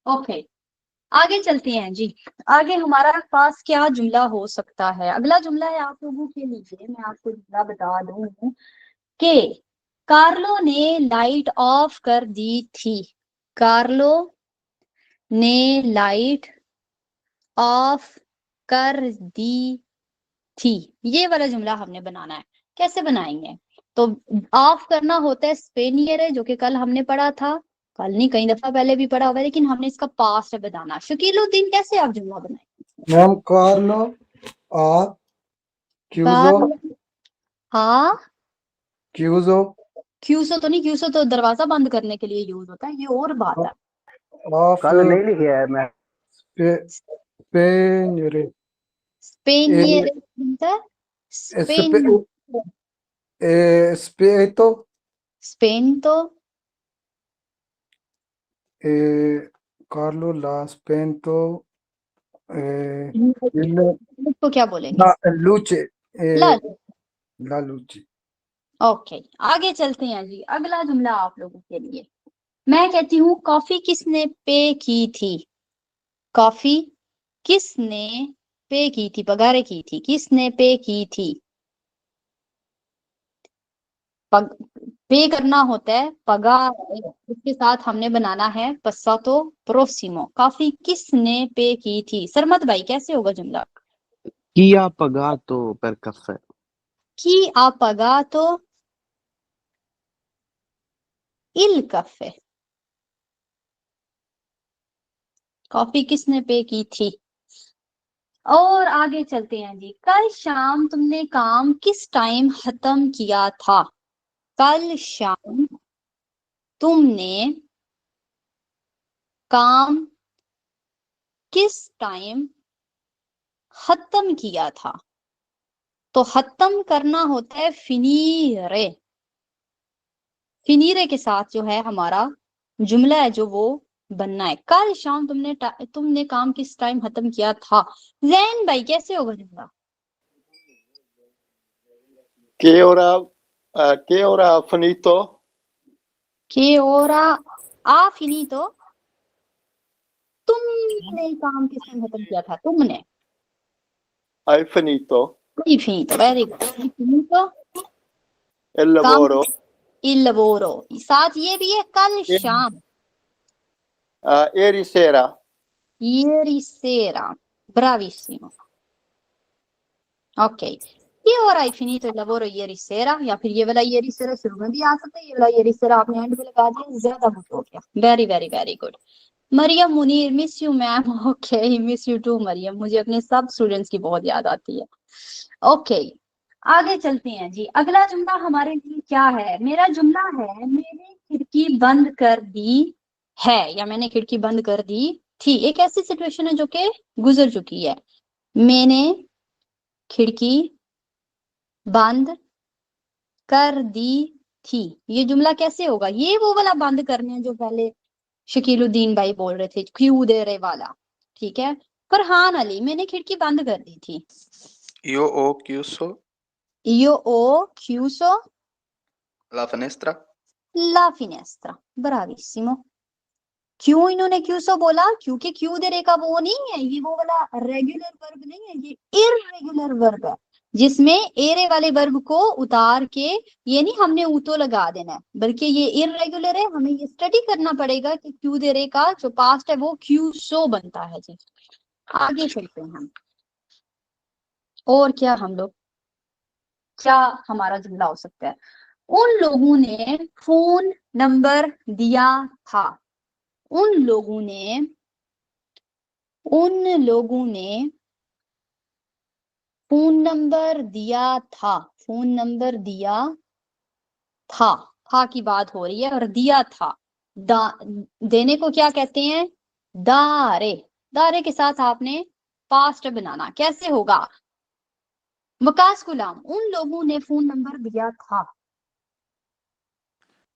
Okay, आगे चलते हैं जी। आगे हमारा पास क्या जुमला हो सकता है? अगला जुमला है आप लोगों के लिए, मैं आपको जुमला बता दूं कि कार्लो ने लाइट ऑफ कर दी थी। कार्लो ने लाइट ऑफ कर दी थी। ये वाला जुमला हमने बनाना है। कैसे बनाएंगे? तो ऑफ करना होता है स्पेनियर, जो कि कल हमने पढ़ा था। कल नहीं, कई दफा पहले भी पढ़ा हुआ है, लेकिन हमने इसका पास्ट बताना। शकीलुद्दीन, कैसे आप जुमला बनाएंगे? मैम कार्लो आ क्यूजो हाँ, क्यूजो क्यूसो तो नहीं, क्यूसो तो दरवाजा बंद करने के लिए यूज होता है, ये और बात है। ऑफ कल नहीं लिखे है मैं। स्पेनियरे स्पेनियर, स्पे स्पेन, स्पेतो स्पेन तो कार्लो ला स्पेंतो तो क्या बोलेंगे? लूचे ला। ला लूचे। ओके, आगे चलते हैं जी। अगला जुमला आप लोगों के लिए, मैं कहती हूँ कॉफी किसने पे की थी? कॉफी किसने पे की थी? पगारे की थी, किसने पे की थी? पे करना होता है पगार, इसके साथ हमने बनाना है पस्सातो प्रोसिमो। कॉफी किसने पे की थी? सरमत भाई, कैसे होगा जुमला? Chi ha pagato per caffè? कि आप पगा तो इल कफे। कॉफी किसने पे की थी? और आगे चलते हैं जी। कल शाम तुमने काम किस टाइम खत्म किया था? कल शाम तुमने काम किस टाइम खत्म किया था? तो खत्म करना होता है फिनीरे। फिनीरे के साथ जो है हमारा जुमला है जो वो बनना है। कल शाम तुमने काम किस टाइम खत्म किया था? जैन भाई, कैसे होगा जुमला? Che ora ha finito? के ओरा आ फिनीतो। तुमने काम किस टाइम खत्म किया था? तुमने। Hai finito Hai finito, very good. Hai finito il काम, lavoro? il lavoro। साथ ये भी है कल शाम, Ieri sera? ieri sera। bravissimo। ok, ये ora hai finito il lavoro ieri sera, या फिर ये वाला ieri sera शुरू में भी आ सकता है, ये वाला ieri sera आपने एंड में लगा दिया, ज्यादा गुड हो गया। Very very very good. Maryam Munir, miss you ma'am. Okay, miss you too Maryam, मुझे अपने सब स्टूडेंट्स की बहुत याद आती है। ओके, आगे चलते हैं जी। अगला जुमला हमारे लिए क्या है? मेरा जुमला है मैंने खिड़की बंद कर दी है, या मैंने खिड़की बंद कर दी थी। एक ऐसी सिचुएशन है जो कि गुजर चुकी है। मैंने खिड़की बंद कर दी थी। ये जुमला कैसे होगा? ये वो वाला बंद करने हैं जो पहले शकीलुद्दीन भाई बोल रहे थे, क्यों दे रहे वाला। ठीक है, फरहान अली, मैंने खिड़की बंद कर दी थी। Io ho chiuso io ho chiuso la finestra. la finestra। bravissimo। क्यों इन्होंने क्यूसो बोला? क्योंकि क्यों दे रे का वो नहीं है, ये वो वाला रेगुलर वर्ब नहीं है, ये इररेगुलर वर्ब है, जिसमें एरे वाले वर्ब को उतार के ये नहीं हमने ऊतो लगा देना है, बल्कि ये इररेगुलर है। हमें ये स्टडी करना पड़ेगा कि क्यों दे रे का जो पास्ट है वो क्यूसो बनता है जी। आगे चलते हैं हम। और क्या हम लोग, क्या हमारा जुमला हो सकता है? उन लोगों ने फोन नंबर दिया था। उन लोगों ने, उन लोगों ने फोन नंबर दिया था। फोन नंबर दिया था की बात हो रही है, और दिया था। देने को क्या कहते हैं? दारे। दारे के साथ आपने पास्ट बनाना। कैसे होगा? वकास गुलाम, उन लोगों ने फोन नंबर दिया था।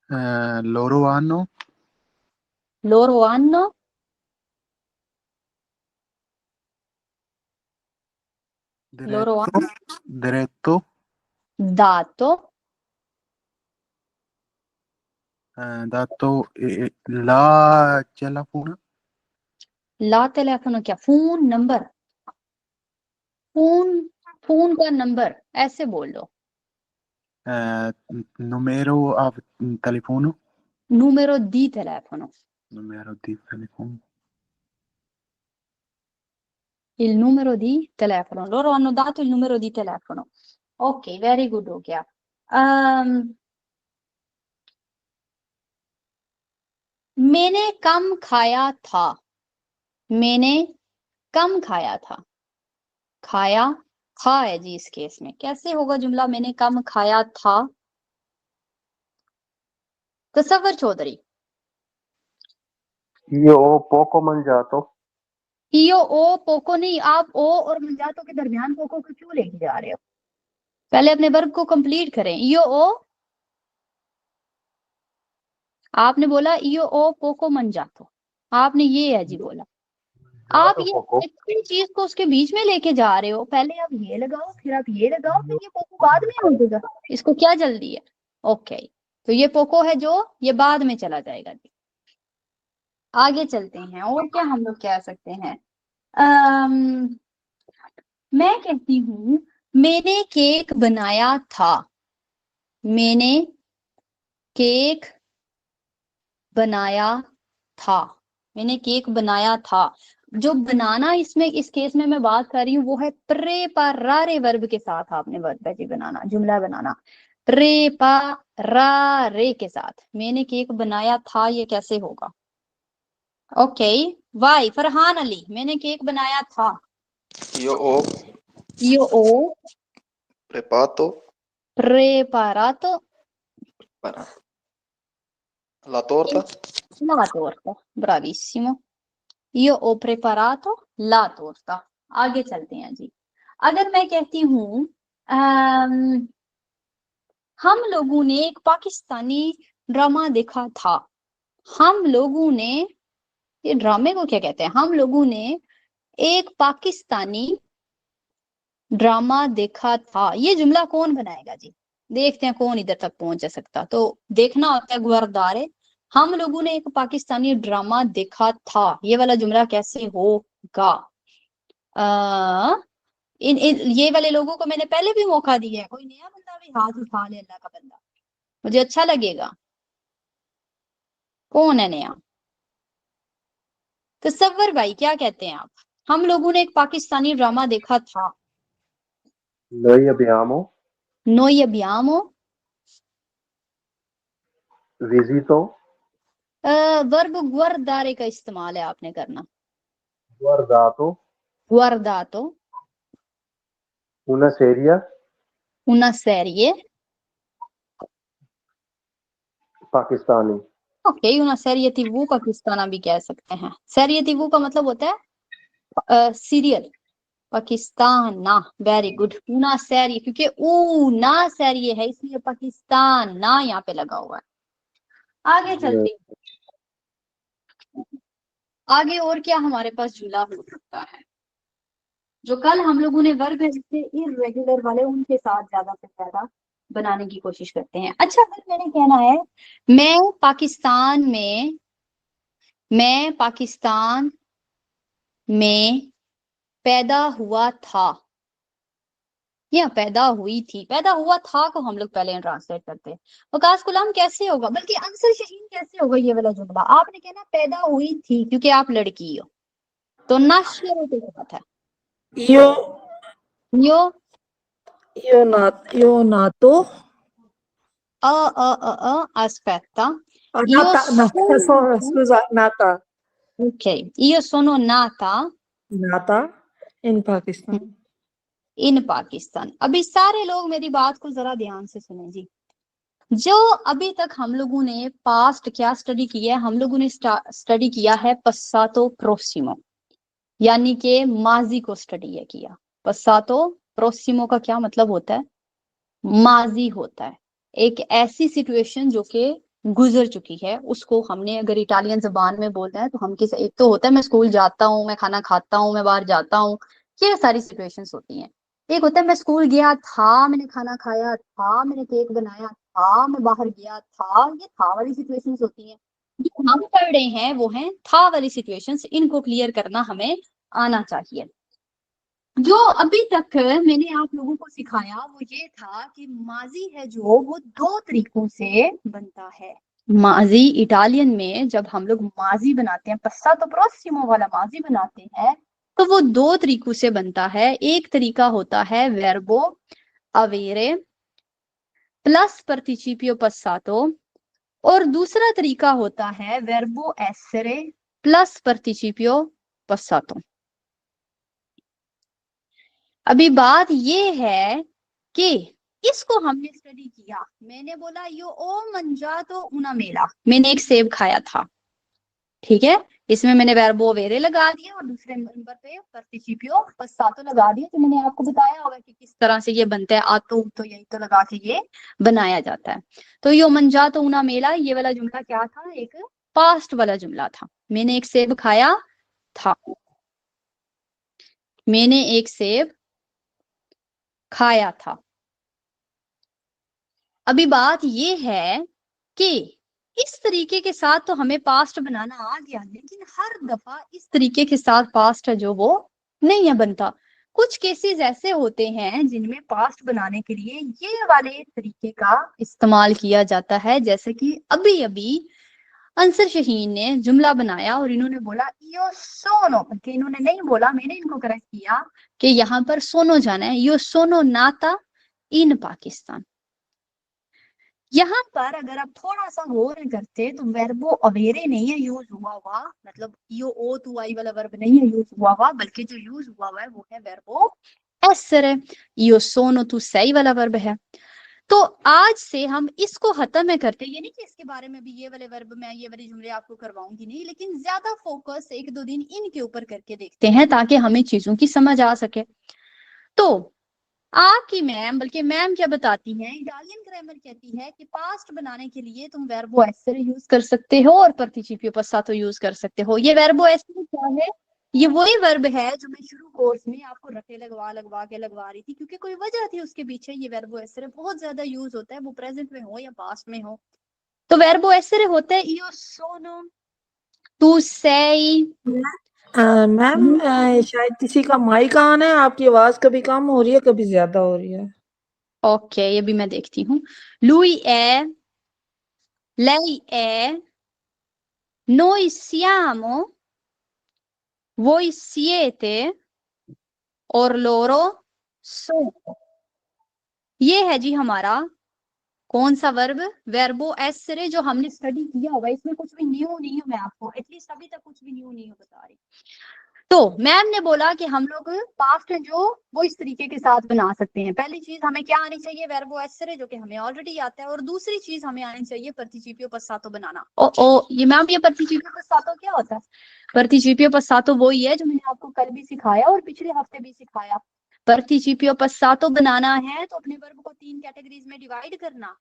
Loro hanno loro hanno loro diretto, hanno diretto dato dato la c'è la fune ला टेलीफोनो क्या, फोन नंबर, फोन, फोन का नंबर ऐसे बोल लो। numero a telefono, numero di telefono, numero di telefono, il numero di telefono, loro hanno dato il numero di telefono। ok, very good हो गया। मैंने कम खाया था, मैंने कम खाया था, खाया था है जी इस केस में, कैसे होगा जुमला मैंने कम खाया था? Tasavvur Chaudhary. io ho poco mangiato, io ओ पोको नहीं, आप ओ और मंजातो के दरमियान पोको को क्यों लेके जा रहे हो? पहले अपने वर्ब को कंप्लीट करें। इयो ओ, आपने बोला इयो ओ पोको मंजातो, आपने ये है जी बोला। आप ये इतनी चीज को उसके बीच में लेके जा रहे हो, पहले आप ये लगाओ, फिर आप ये लगाओ, फिर ये पोको बाद में हो जाएगा। इसको क्या जल्दी है? ओके, तो ये पोको है जो ये बाद में चला जाएगा जी। आगे चलते हैं, और क्या हम लोग कह सकते हैं? मैं कहती हूँ मैंने केक बनाया था, मैंने केक बनाया था, मैंने केक बनाया था। जो बनाना इसमें इस केस में मैं बात कर रही हूँ वो है प्रेपारारे वर्ब के साथ। आपने वर्ब है जी बनाना, जुमला बनाना प्रेपारारे के साथ। मैंने केक बनाया था, ये कैसे होगा? ओके, वाई फरहान अली, मैंने केक बनाया था। Io ho यो ओ preparato preparato la torta, la torta, bravissimo। io ho preparato la torta। आगे चलते हैं जी। अगर मैं कहती हूँ हम लोगों ने एक पाकिस्तानी ड्रामा देखा था, हम लोगों ने, ये ड्रामे को क्या कहते हैं? हम लोगों ने एक पाकिस्तानी ड्रामा देखा था, ये जुमला कौन बनाएगा जी? देखते हैं कौन इधर तक पहुंच सकता। तो देखना होता है गुवारदारे, हम लोगों ने एक पाकिस्तानी ड्रामा देखा था, ये वाला जुमला कैसे होगा? ये वाले लोगों को मैंने पहले भी मौका दिया है, कोई नया बंदा भी हाथ उठा ले, अल्लाह का बंदा, मुझे अच्छा लगेगा। कौन है नया? तसव्वुर भाई क्या कहते हैं आप? हम लोगों ने एक पाकिस्तानी ड्रामा देखा था। noi abbiamo Noi abbiamo visto, verb गुआरदारे का इस्तेमाल है आपने करना। guardato गुआरदातो una serie una serie, pakistani, okay, una serie TV पाकिस्ताना भी कह सकते हैं। serie TV का मतलब होता है सीरियल, पाकिस्ताना। वेरी गुड, una serie, क्योंकि una serie है इसलिए पाकिस्तान ना यहाँ पे लगा हुआ है। आगे चलते हैं, आगे और क्या हमारे पास जुमला हो सकता है? जो कल हम लोगों ने वर्ब है जिससे इर्रेगुलर वाले, उनके साथ ज्यादा से ज्यादा बनाने की कोशिश करते हैं। अच्छा, अगर मैंने कहना है मैं पाकिस्तान में पैदा हुआ था या पैदा हुई थी, पैदा हुआ था को हम लोग पहले ट्रांसलेट करते हैं। वकास गुलाम कैसे होगा, बल्कि आंसर शहीन कैसे होगा ये वाला जुमला? आपने कहना पैदा हुई थी क्योंकि आप लड़की हो, तो नाश्ते के साथ है Io, yo io nato, aspetta, nata, scusa, nata, ok, io sono nata in Pakistan. इन पाकिस्तान। अभी सारे लोग मेरी बात को जरा ध्यान से सुने जी। जो अभी तक हम लोगों ने पास्ट क्या स्टडी किया है? हम लोगों ने स्टडी किया है पस्सातो प्रोसिमो, यानी कि माजी को स्टडी है किया। पस्सातो प्रोसिमो का क्या मतलब होता है? माजी होता है, एक ऐसी सिचुएशन जो कि गुजर चुकी है, उसको हमने अगर इटालियन जबान में बोलते हैं तो हम किस, एक तो होता है मैं स्कूल जाता हूँ, मैं खाना खाता हूँ, मैं बाहर जाता हूँ, ये सारी सिचुएशंस होती हैं। एक होता है मैं स्कूल गया था, मैंने खाना खाया था, मैंने केक बनाया था, मैं बाहर गया था, ये था वाली सिचुएशंस होती हैं। जो हम पढ़ रहे हैं वो है था वाली सिचुएशंस, इनको क्लियर करना हमें आना चाहिए। जो अभी तक मैंने आप लोगों को सिखाया वो ये था कि माजी है जो वो दो तरीकों से बनता है। माजी इटालियन में जब हम लोग माजी बनाते हैं, पस्सातो प्रोसिमो वाला माजी बनाते हैं, तो वो दो तरीकों से बनता है। एक तरीका होता है वर्बो अवेरे प्लस पार्टिसिपियो पस्सातो, और दूसरा तरीका होता है वर्बो एसेरे प्लस पार्टिसिपियो पस्सातो। अभी बात ये है कि इसको हमने स्टडी किया। मैंने बोला यो ओ मंजातो उना मेला, मैंने एक सेब खाया था, ठीक है, इसमें मैंने वर्बो वेरे लगा दिया और दूसरे नंबर पे पार्टिसिपियो पस्सातो लगा दिया। तो मैंने आपको बताया होगा कि किस तरह से ये बनता है, आतो तो यही तो लगा के ये बनाया जाता है। तो यो मंजातो उना मेला, ये वाला जुमला क्या था, एक पास्ट वाला जुमला था। मैंने एक सेब खाया था, मैंने एक सेब खाया था। अभी बात ये है कि इस तरीके के साथ तो हमें पास्ट बनाना आ गया, लेकिन हर दफा इस तरीके के साथ पास्ट है जो वो नहीं है बनता। कुछ केसेस ऐसे होते हैं जिनमें पास्ट बनाने के लिए ये वाले तरीके का इस्तेमाल किया जाता है। जैसे कि अभी अभी अंसर शहीन ने जुमला बनाया और इन्होंने बोला यो सोनो, बल्कि इन्होंने नहीं बोला, मैंने इनको करेक्ट किया कि यहाँ पर सोनो जाना है, यो सोनो नाता इन पाकिस्तान। यहाँ पर अगर आप थोड़ा सा गौर करते तो वर्बो अवेरे नहीं है यूज हुआ हुआ, मतलब यो ओ टू आई वाला वर्ब नहीं है यूज हुआ हुआ, बल्कि जो यूज हुआ हुआ है वो है वर्बो एसरे, यो सोनो टू सही वाला वर्ब है। तो आज से हम इसको खत्म करते, ये नहीं कि इसके बारे में भी ये वाले वर्ब में ये वाले जुमले आपको करवाऊंगी नहीं, लेकिन ज्यादा फोकस एक दो दिन इनके ऊपर करके देखते हैं ताकि हमें चीजों की समझ आ सके। तो आपकी मैम, बल्कि मैम क्या बताती हैं, इटालियन ग्रामर कहती है कि पास्ट बनाने के लिए तुम वर्बो एसेरे यूज कर सकते हो और पार्टिसिपियो पस्सातो यूज कर सकते हो। ये वर्बो एसेरे क्या है, ये वही वर्ब है जो मैं शुरू कोर्स में आपको रटे लगवा रही थी, क्योंकि कोई वजह थी उसके पीछे। ये वर्बो एसेरे बहुत ज्यादा यूज होता है, वो प्रेजेंट में हो या पास्ट में हो। तो वर्बो एसेरे होता है io sono, tu sei। Ma'am शायद किसी का माइक ऑन है, आपकी आवाज कभी कम हो रही है कभी ज्यादा हो रही है। ओके, ये भी मैं देखती हूँ। lui è, lei è, noi siamo, voi siete और loro sono। ये है जी हमारा कौन सा वर्ब, वर्बो एसेरे, जो हमने स्टडी किया होगा। इसमें कुछ भी न्यू नहीं है, मैं आपको एटलीस्ट अभी तक कुछ भी न्यू नहीं बता रही। तो मैम ने बोला कि हम लोग पास्ट है जो वो इस तरीके के साथ बना सकते हैं। पहली चीज हमें क्या आनी चाहिए, वर्बो एसेरे, जो कि हमें ऑलरेडी आता है, और दूसरी चीज हमें आनी चाहिए पार्टिसिपियो पस्सातो बनाना। ये मैम, ये पार्टिसिपियो पस्सातो क्या होता है? पार्टिसिपियो पस्सातो वही है जो मैंने आपको कल भी सिखाया और पिछले हफ्ते भी सिखाया। पार्टिसिपियो पस्सातो बनाना है तो अपने वर्ब को 3 कैटेगरीज में डिवाइड करना।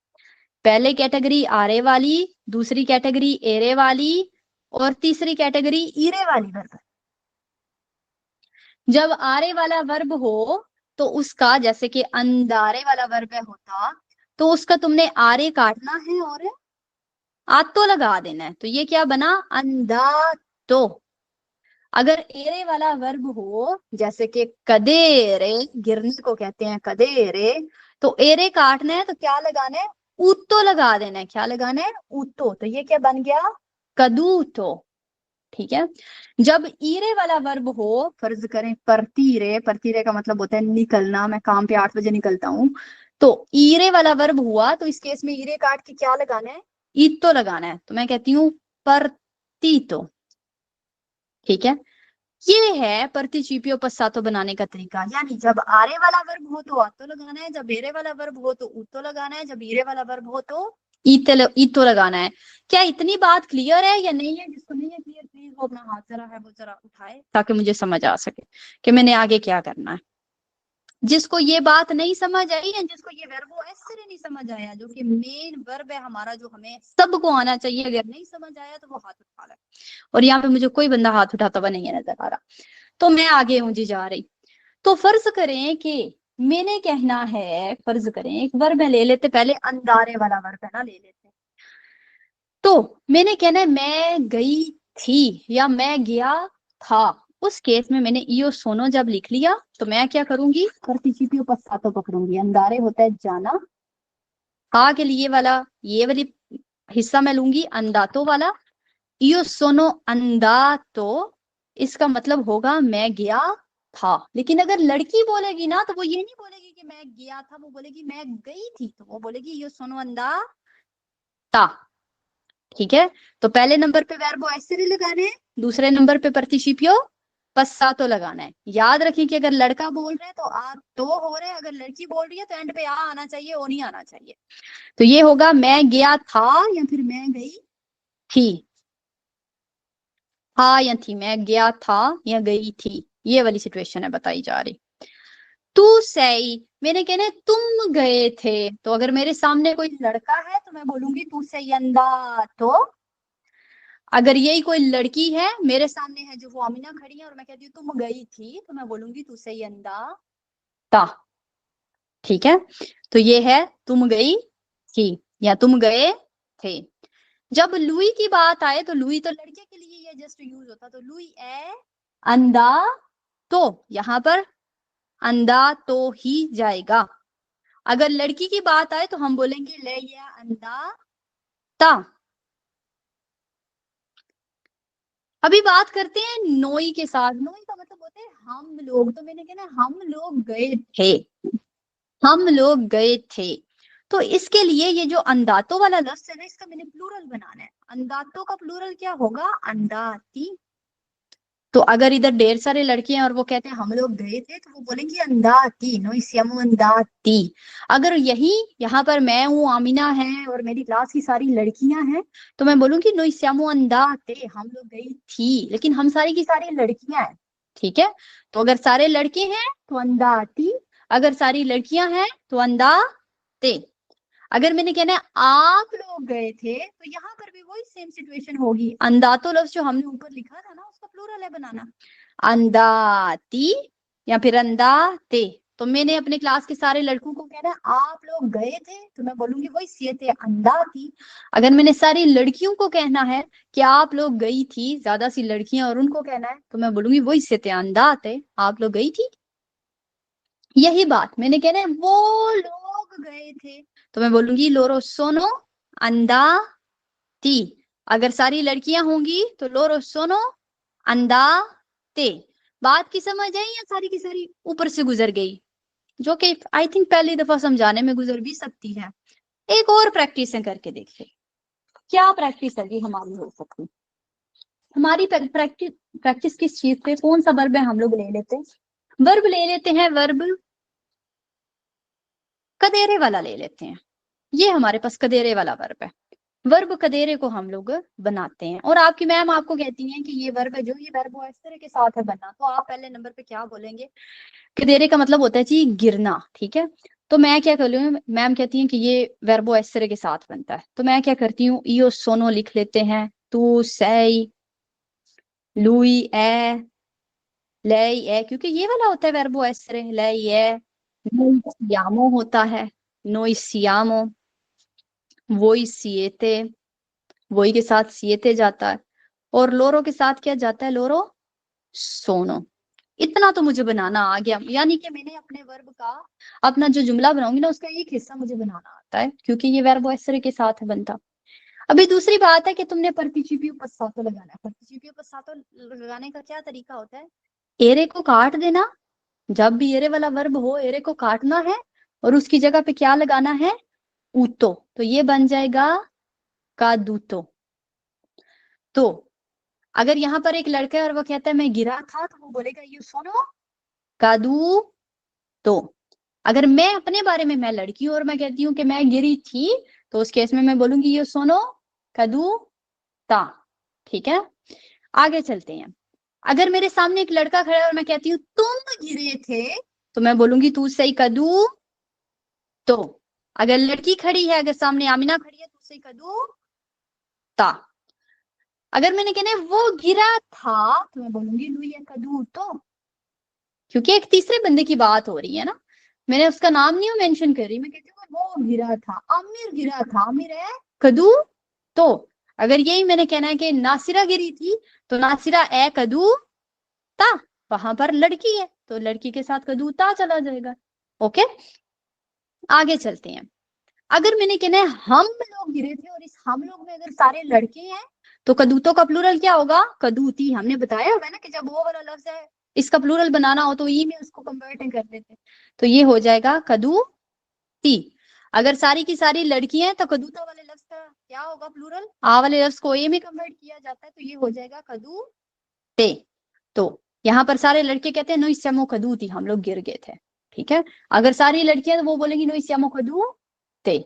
पहले कैटेगरी आरे वाली, दूसरी कैटेगरी एरे वाली, और तीसरी कैटेगरी ईरे वाली वर्ब। जब आरे वाला वर्ब हो तो उसका, जैसे कि अंदारे वाला वर्ब होता, तो उसका तुमने आरे काटना है और आतो लगा देना है। तो ये क्या बना, अंदातो। अगर एरे वाला वर्ब हो, जैसे कि कदेरे, गिरने को कहते हैं कदेरे, तो एरे काटना है तो क्या लगाना है, ऊतो लगा देना है। क्या लगाना है, ऊतो। तो ये क्या बन गया, कदूतो। ठीक है। जब ईरे वाला वर्ब हो, फर्ज करें परतीरे, परतीरे का मतलब होता है निकलना, मैं काम पे 8 बजे निकलता हूँ, तो ईरे वाला वर्ब हुआ तो इस केस में ईरे काट के क्या लगाना है, ईतो लगाना है। तो मैं कहती हूँ परतीतो। ठीक है, ये है पार्टिसिपियो पस्सातो बनाने का तरीका। यानी जब आरे वाला वर्ब हो तो आतो लगाना है, जब एरे वाला वर्ब हो तो ऊतो लगाना है, जब ईरे वाला वर्ब हो तो ईतो लगाना है। क्या इतनी बात क्लियर है या नहीं है? जिसको नहीं है क्लियर, प्लीज वो अपना हाथ जरा है वो जरा उठाए ताकि मुझे समझ आ सके कि मैंने आगे क्या करना है। जिसको ये बात नहीं समझ आई है, जिसको ये वर्बो एसेरे नहीं समझ आया, जो कि मेन वर्ब है हमारा, जो हमें सबको आना चाहिए, अगर नहीं समझ आया तो वो हाथ उठा ले। और यहाँ पे मुझे कोई बंदा हाथ उठाता हुआ नहीं है नजर आ रहा, तो मैं आगे हूँ जी जा रही। तो फर्ज करें कि मैंने कहना है, फर्ज करें एक वर्ब ले लेते, पहले अंदारे वाला वर्ब है ना ले लेते। तो तो मैंने कहना है मैं गई थी या मैं गया था। उस केस में मैंने io sono जब लिख लिया तो मैं क्या करूंगी, participio passato पकड़ूंगी। अंदारे होता है जाना, हा के लिए वाला ये वाली हिस्सा मैं लूंगी अंदातो वाला। io sono andato, इसका मतलब होगा मैं गया था। लेकिन अगर लड़की बोलेगी ना तो वो ये नहीं बोलेगी कि मैं गया था, वो बोलेगी मैं गई थी। तो वो बोलेगी io sono andata। ठीक है, तो पहले नंबर पे verbo essere लगाने हैं, दूसरे नंबर पे participio passato लगाना है। याद रखें कि अगर लड़का बोल रहे हैं तो आ तो हो रहे हैं, अगर लड़की बोल रही है तो एंड पे आ आना चाहिए, ओ नहीं आना चाहिए। तो ये होगा मैं गया था या फिर मैं गई थी, था या थी, मैं गया था या गई थी, ये वाली सिचुएशन है बताई जा रही। तू sei, मैंने कहना है तुम गए थे। तो अगर मेरे सामने कोई लड़का है तो मैं बोलूंगी तू sei andato। अगर यही कोई लड़की है मेरे सामने है जो वो आमिना खड़ी है और मैं कहती हूँ तुम गई थी, तो मैं बोलूंगी तू sei andata। ठीक है, तो ये है तुम गई थी या तुम गए थे। जब लुई की बात आए तो लुई तो लड़के के लिए ये जस्ट यूज होता, तो लुई है अंदा, तो यहाँ पर अंदा तो ही जाएगा। अगर लड़की की बात आए तो हम बोलेंगे ले या अंदा ता। अभी बात करते हैं नोई के साथ। नोई का मतलब होता है हम लोग, तो मैंने कहना हम लोग गए थे, हम लोग गए थे। तो इसके लिए ये जो अंदातो वाला लफ्ज है ना, इसका मैंने प्लूरल बनाना है। अंदातो का प्लूरल क्या होगा, अंदाती। तो अगर इधर ढेर सारे लड़के हैं और वो कहते हैं हम लोग गए थे, तो वो बोलेंगे अंदाती, noi siamo andati। अगर यही यहाँ पर मैं हूँ, आमिना है और मेरी क्लास की सारी लड़कियां हैं, तो मैं बोलूंगी noi siamo andate, हम लोग गई थी, लेकिन हम सारी की सारी लड़कियां हैं। ठीक है, तो अगर सारे लड़के हैं तो अंदाती, अगर सारी लड़कियां हैं तो अंदाते। अगर मैंने कहना है आप लोग गए थे, तो यहाँ पर भी वही सेम सिचुएशन होगी। अंदातो लफ्ज जो हमने ऊपर लिखा था ना, उसका प्लूरल है बनाना, अंदाती या फिर अंदाते। तो मैंने अपने क्लास के सारे लड़कों को कहना है आप लोग गए थे, तो मैं बोलूंगी वही सियते अंदाती। अगर मैंने सारी लड़कियों को कहना है कि आप लोग गई थी, ज्यादा सी लड़कियां और उनको कहना है, तो मैं बोलूंगी वही सियते अंदाते, आप लोग गई थी। यही बात मैंने कहना है वो लोग गए थे, तो मैं बोलूंगी loro sono andati। अगर सारी लड़कियां होंगी तो loro sono andate। बात की समझ आई या सारी की सारी ऊपर से गुजर गई, जो कि आई थिंक पहली दफा समझाने में गुजर भी सकती है। एक और प्रैक्टिस करके देखते क्या प्रैक्टिस अभी हमारी हो सकती। हमारी प्रैक्टिस किस चीज पे, कौन सा वर्ब है हम लोग ले लेते हैं, वर्ब ले लेते हैं, वर्ब कदेरे वाला ले लेते हैं। ये हमारे पास कदेरे वाला वर्ब है। वर्ब कदेरे को हम लोग बनाते हैं और आपकी मैम आपको कहती हैं कि ये वर्ब है जो ये वर्ब इस तरह के साथ है बनना, तो आप पहले नंबर पे क्या बोलेंगे, कदेरे का मतलब होता है जी गिरना। ठीक है, तो मैं क्या कर लूँ, मैम कहती हैं कि ये वर्बो इस तरह के साथ बनता है, तो मैं क्या करती हूँ io sono लिख लेते हैं, तू sei, lui è, lei è, क्योंकि ये वाला होता है वर्बो इस तरह, lei è, noi siamo होता है, noi siamo, voi siete, वही के साथ siete जाता है, और लोरो के साथ क्या जाता है, लोरो सोनो। इतना तो मुझे बनाना आ गया, यानी कि मैंने अपने वर्ब का अपना जो जुमला बनाऊंगी ना उसका एक हिस्सा मुझे बनाना आता है, क्योंकि ये वर्ब इस तरह के साथ है बनता। अभी दूसरी बात है कि तुमने participio passato लगाना है। participio passato लगाने का क्या तरीका होता है, एरे को काट देना, जब भी एरे वाला वर्ब हो एरे को काटना है और उसकी जगह पे क्या लगाना है, उतो, तो ये बन जाएगा caduto। तो अगर यहाँ पर एक लड़का है और वो कहता है मैं गिरा था, तो वो बोलेगा io sono caduto। अगर मैं अपने बारे में, मैं लड़की हूँ और मैं कहती हूँ कि मैं गिरी थी, तो उस केस में मैं बोलूंगी io sono caduta। ठीक है, आगे चलते हैं। अगर मेरे सामने एक लड़का खड़ा है और मैं कहती हूँ तुम गिरे थे, तो मैं बोलूंगी तू sei caduto। अगर लड़की खड़ी है, अगर सामने आमिना खड़ी है, तो sei caduta। अगर मैंने कहना है वो गिरा था, तो मैं बोलूंगी lui è caduto, क्योंकि एक तीसरे बंदे की बात हो रही है ना, मैंने उसका नाम नहीं मेंशन कर रही, मैं कहती हूँ वो गिरा था, आमिर गिरा था, आमिर है caduto। अगर यही मैंने कहना है कि नासिरा गिरी थी तो नासिरा ए कदू ता, वहां पर लड़की है तो लड़की के साथ कदू ता चला जाएगा। ओके, आगे चलते हैं। अगर मैंने कहना है हम लोग गिरे थे और इस हम लोग में अगर सारे लड़के हैं तो कदूतों का प्लूरल क्या होगा? कदूती। हमने बताया होगा ना कि जब वो वाला लफ्ज है इसका प्लूरल बनाना हो तो ई में उसको कन्वर्ट कर देते, तो ये हो जाएगा कदूती। अगर सारी की सारी लड़की हैं तो कदूता वाले लफ्ज का क्या होगा प्लूरल? आ वाले लफ्ज को ए में कन्वर्ट किया जाता है तो ये हो जाएगा कदूते। तो यहाँ पर सारे लड़के कहते हैं नो इस्यामो कदूती, हम लोग गिर गए थे। ठीक है, अगर सारी लड़कियां तो वो बोलेंगी नो इस्यामो कदूते,